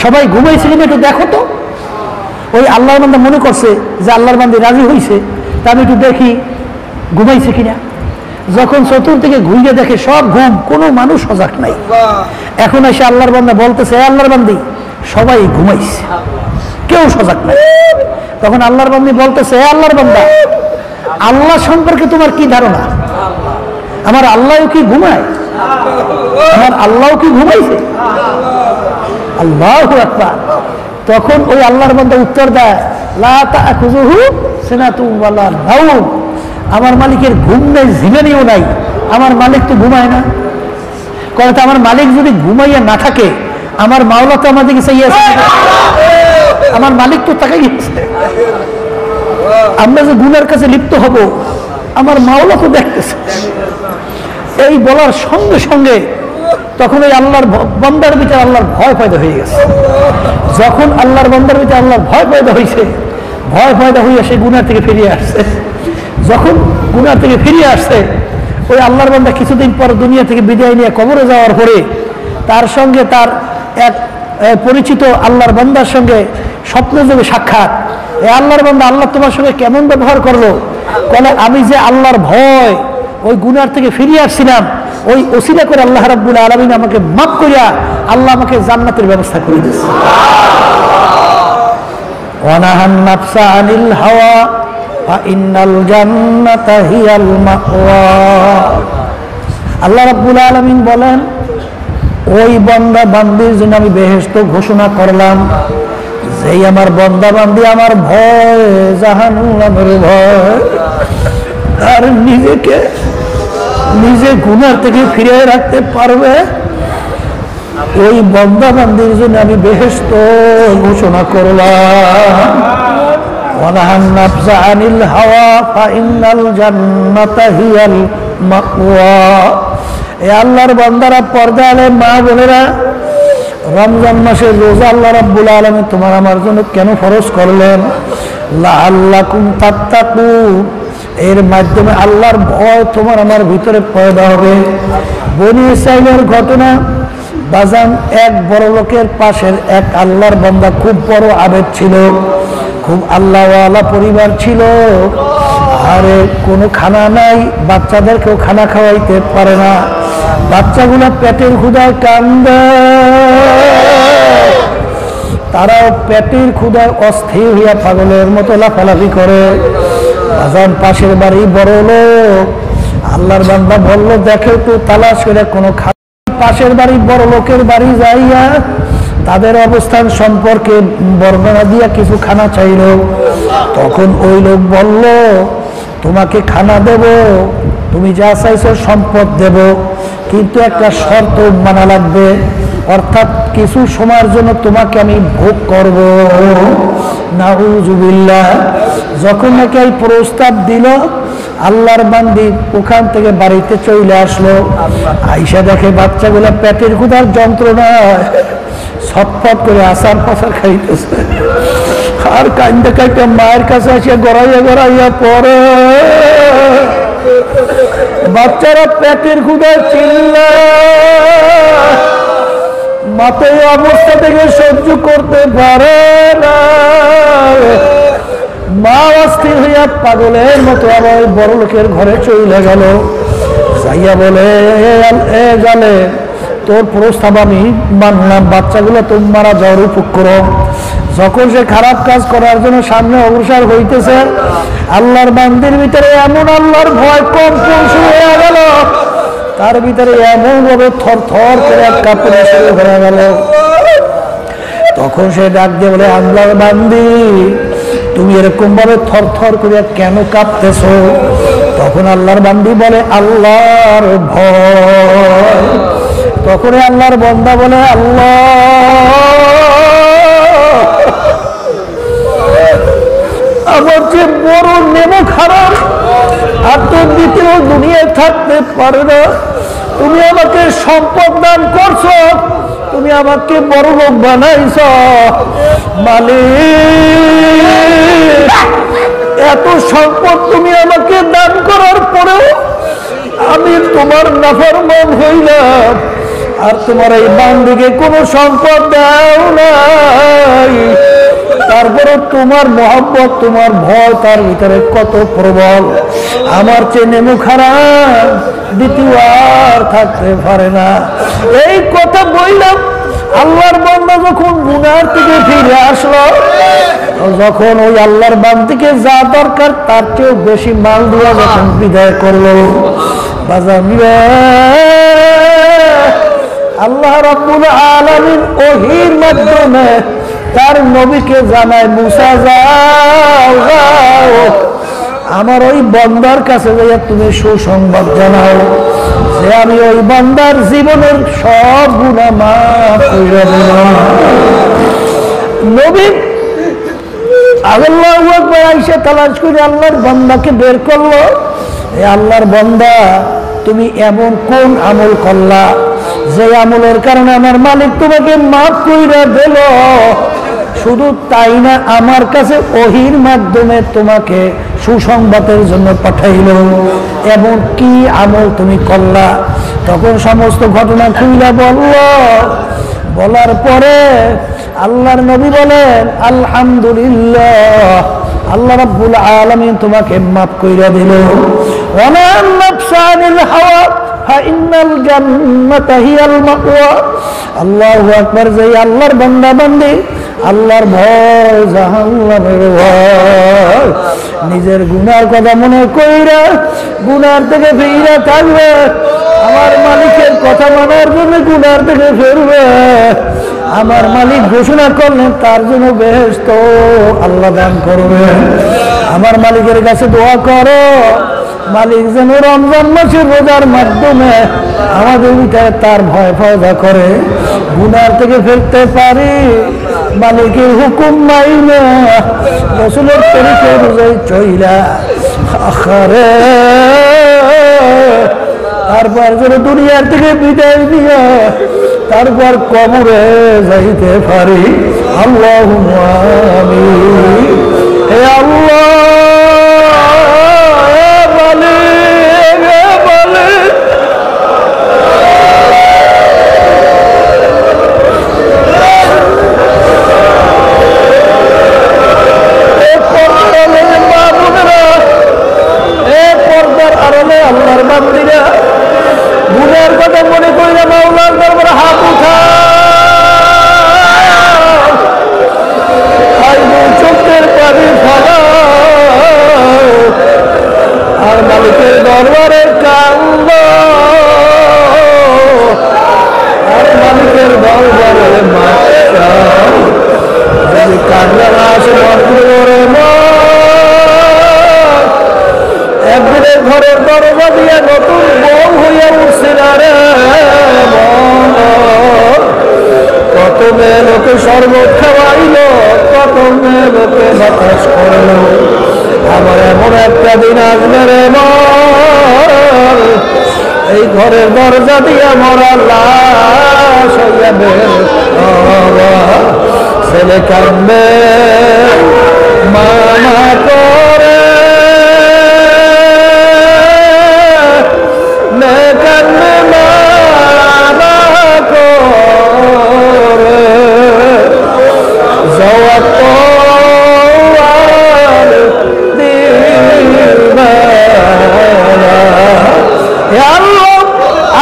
সবাই ঘুমাইছে কিনা একটু দেখো তো। ওই আল্লাহর বান্দা মনে করছে যে আল্লাহর বান্দি রাজি হয়েছে, তা আমি একটু দেখি ঘুমাইছে কিনা। যখন চতুর্দিকে ঘুরে দেখে সব ঘুম, কোনো মানুষ সজাগ নাই। এখন এসে আল্লাহর বান্দা বলতেছে, আল্লাহর বান্দি সবাই ঘুমাইছে, কেউ সজাগ নাই। তখন আল্লাহর বান্দি বলতেছে, আল্লাহর বান্দা আল্লাহ সম্পর্কে তোমার কি ধারণা? আমার আল্লাহ কি ঘুমায়? আমার আল্লাহ কি ঘুমাইছে? আল্লাহু আকবার। তখন ওই আল্লাহর বান্দা উত্তর দেয়, লা তাখুযুহু সিনাতুন ওয়ালা নাওম। আমার মালিকের ঘুম নেই, ঝিমানিও নাই, আমার মালিক তো ঘুমায় না। কথা, আমার মালিক যদি ঘুমাইয়া না থাকে, আমার মাওলা তো আমাদেরকে চাইয়াছে, আমার মালিক তো তাকাই গেছে। আমরা যে গুনার কাছে লিপ্ত হব, আমার মাওলা তো দেখতেছে। এই বলার সঙ্গে সঙ্গে তখন ওই আল্লাহর বান্দার ভিতরে আল্লাহর ভয় পয়দা হয়ে গেছে। যখন আল্লাহর বান্দার ভিতরে আল্লাহর ভয় পয়দা হয়েছে, ভয় পয়দা হইয়া সে গুনার থেকে ফিরিয়ে আসছে। যখন গুনার থেকে ফিরিয়ে আসছে, ওই আল্লাহর বান্দা কিছুদিন পর দুনিয়া থেকে বিদায় নিয়ে কবরে যাওয়ার পরে তার সঙ্গে তার এক পরিচিত আল্লাহর বান্দার সঙ্গে স্বপ্নযোগে সাক্ষাৎ। এই আল্লাহর বান্দা, আল্লাহ তোমার সঙ্গে কেমন ব্যবহার করলো? বলে, আমি যে আল্লাহর ভয় ওই গুনার থেকে ফিরিয়ে আসছিলাম, ওই ওসিলা করে আল্লাহ রাব্বুল আলামিন আমাকে মাফ করিয়া আল্লাহ আমাকে জান্নাতের ব্যবস্থা করে দিয়েছে। ওয়ানাহান নাফসা আনিল হাওয়া ফা ইন্নাল জান্নাতা হিয়াল মাওয়া। আল্লাহ রাব্বুল আলামিন বলেন, ওই বন্দা বান্দির জন্য আমি বেহেশত ঘোষণা করলাম। যেই আমার বন্দা বান্দি আমার ভয় জাহান্নামের ভয়, আর নিজেকে নিজে গুনাহ থেকে ফিরিয়ে রাখতে পারবে, ওই বন্দা বান্দির জন্য আমি বেহেশত ঘোষণা করলাম। ওয়ানাহান নাফসা আনিল হাওয়া ফাইন্নাল জান্নাতা হিয়াল মাওয়া। এ আল্লাহর বান্দারা, পর্দা আলে মা বোনেরা, রমজান মাসের রোজা আল্লাহ রাব্বুল আলামিন তোমার আমার জন্য কেন ফরজ করলেন? লাআল্লাকুম তাত্তাকুন, এর মাধ্যমে আল্লাহর ভয় তোমার আমার ভিতরে পয়দা হবে। বনি ইসরাঈলের ঘটনা, বাজান এক বড় লোকের পাশের এক আল্লাহর বান্দা, খুব বড় আবেদ ছিল, খুব আল্লাহওয়ালা পরিবার ছিল, আরে কোনো খানা নাই, বাচ্চাদেরকেও খানা খাওয়াইতে পারে না, বাচ্চাগুলা পেটের ক্ষুধায় কান্দে, তারাও পেটের ক্ষুধায় অস্থির হইয়া পাগলের মতো লাফালাফি করে। বাজান পাশের বাড়ি বড় লোক, আল্লাহর বান্দা বলল দেখে তো তালাশ করে কোনো পাশের বাড়ি বড় লোকের বাড়ি যাইয়া তাদের অবস্থান সম্পর্কে বর্ণনা দিয়া কিছু খানা চাইল। তখন ওই লোক বলল তোমাকে খানা দেব, তুমি যা চাইছো সম্পদ দেব, কিন্তু একটা শর্ত মানা লাগবে, অর্থাৎ কিছু সময়ের জন্য তোমাকে আমি ভোগ করব। নাউজুবিল্লাহ। যখন নাকি এই প্রস্তাব দিল, আল্লাহর বান্দি ওখান থেকে বাড়িতে চলে আসলো। আইসা দেখে বাচ্চাগুলা পেটের ক্ষুধার যন্ত্রণায় ছটফট করে আসার পাশার খাইতেছে, আর কান্দে কাইতে মায়ের কাছে এসে গড়াইয়া গড়াইয়া পড়ে। বাচ্চারা পেটের ক্ষুধায় চিল্লায়, মাথায় অবস্থা থেকে সহ্য করতে পারে না, মা অস্থির হইয়া পাগলের মতো আবার বড় লোকের ঘরে চলে গেল। যাইয়া বলে এ জালে, তোর প্রস্তাব আমি মানলাম, বাচ্চাগুলো তুমি মারা যাওয়ার উপক্রম। যখন সে খারাপ কাজ করার জন্য সামনে অগ্রসর হইতেছে, আল্লাহর বান্দির ভিতরে এমন আল্লাহর ভয় কম্পন শুরু হয়ে গেল, তার ভিতরে এমন ভাবে থর থর করে এক কাপড়ে শুরু হয়ে গেল। তখন সে ডাক দিয়ে বলে আল্লাহর বান্দি, তুমি এরকম ভাবে থর থর করে কেন কাঁপতেছ? তখন আল্লাহর বান্দি বলে আল্লাহর ভয়। তখন আল্লাহর বান্দা বলে আল্লাহ, আমার যে বড় নেমো খারাপ, আর তো দ্বিতীয় দুনিয়ায় থাকতে পারে না, তুমি আমাকে সম্পদ দান করছো, তুমি আমাকে বড় লোক বানাইছ মালিক, এত সম্পদ তুমি আমাকে দান করার পরেও আমি তোমার নাফরমান হইলাম, আর তোমার এই বান্দিকে কোনো সম্পদ দাও নাই। তারপরে তোমার মহব্বত, তোমার ভয় তার ভিতরে কত প্রবল, আমার চেয়ে নেমু খারাপ দ্বিতীয় আর থাকতে পারে না। এই কথা বললাম, আল্লাহর বান্দা যখন গুনার থেকে ফিরে আসলো, যখন ওই আল্লাহর বান্দিকে যা দরকার তার চেয়েও বেশি মাল দেওয়া যখন বিদায় করলো, বাজার আল্লাহ রাব্বুল আলামিন ওহীর মাধ্যমে তার নবীকে জানায়, মুসা যাও যাও আমার ওই বান্দার কাছে যাইয়া তুমি সুসংবাদ জানাও যে আমি ওই বান্দার জীবনের সব গুনাহ মাফ করে দিলাম। নবী আল্লাহু আকবার আইসা তালাশ করে আল্লাহর বান্দাকে বের করলো। এ আল্লাহর বান্দা, তুমি এমন কোন আমল করলা যে আমলের কারণে আমার মালিক তোমাকে মাফ কইরা দিল? শুধু তাই না, আমার কাছে ওহীর মাধ্যমে তোমাকে সুসংবাদের জন্য পাঠাইল, এমন কি আমল তুমি করলা? তখন সমস্ত ঘটনা খুইলা বলল। বলার পরে আল্লাহর নবী বলেন আলহামদুলিল্লাহ, আল্লাহ রাব্বুল আলামিন তোমাকে মাফ কইরা দিল। ওয়ালা নাফসানিল হাওয়া ফাইন্নাল জান্নাতা হিয়াল মাওয়া। আল্লাহু আকবার। যে আল্লাহর বান্দা বান্দি আল্লাহর ভয়, জাহান্নামের ভয়, নিজের গুনার কথা মনে কইরা গুনার থেকে ফিরে থাকবে, আমার মালিকের কথা মানার জন্য গুনার থেকে ফিরবে। আমার মালিক ঘোষণা করলেন তার জন্য বেহেশত আল্লাহ দান করবে। আমার মালিকের কাছে দোয়া করো, মালিক যেন রমজান মাসের রোজার মাধ্যমে আমাদের ভিতরে তার ভয় পয়দা করে গুনার থেকে ফিরতে পারি। মালিকের হুকুম মাইনা রাসূলের তরিকা অনুযায়ী চইলা আখারে তারপর যেন দুনিয়ার থেকে বিদায় দিয়ে তারপর কবরে যাইতে পারি। আল্লাহুম্মা আমিন। হে আল্লাহ, আল্লাহর বান্দীরা গুনার কথা মনে করি না, মাওলার দরবারে হাত উঠাও, চোখের পানি ফেলাও আর মালিকের দরবারে কান্দ, আর মালিকের দরবারে মাফ চাও। যদি কান্না না আসে মন্ত্রে একদিনের ঘরের দরজা দিয়ে নতুন বউ হইয়া উঠছে না রে। কত মেয়ে লোকে শরবত খাওয়াইল, কত মেয়ে লোকে বাতাস করল, আবার এমন একটা দিন আসবে রে মন, এই ঘরের দরজা দিয়ে মরা লাশ হইয়া বের হওয়া। ছেলে কান্দে মানা করে,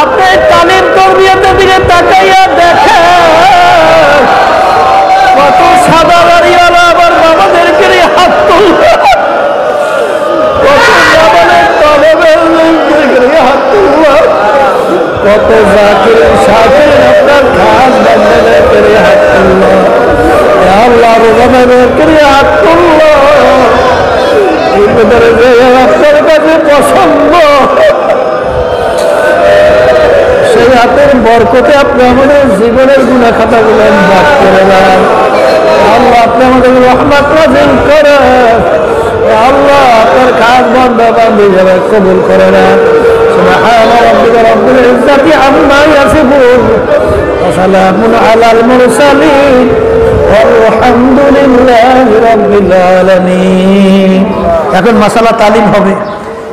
আপনি তালিম তরবিয়তের দিকে তাকাইয়া দেখেন কত সাদা দাড়িওয়ালা আবার বাবাদেরকে হাত তুলবে, কত জাকির সাথে আপনার খাস বান্ধবের হাত তুলল, আল্লাহ রোজাদের হাত তুলল, আপনার কাছে পছন্দ সেই হাতের বরকতে আপনি আমাদের জীবনের গুনাহ খাতাগুলো মাফ করে দেন। আল্লাহ আপনি আমাদের রহমত নাযিল করেন। আল্লাহ আপনার খাস বান্দা বান্দি যারা কবুল করে নেন। সুবহান রাব্বিকা রাব্বিল ইজ্জাতি আম্মা ইয়াসিফুন ওয়া সালামুন আলাল মুরসালিন ওয়ালহামদুলিল্লাহি রাব্বিল আলামিন। এখন মাসালা তালিম হবে।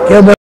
কেউ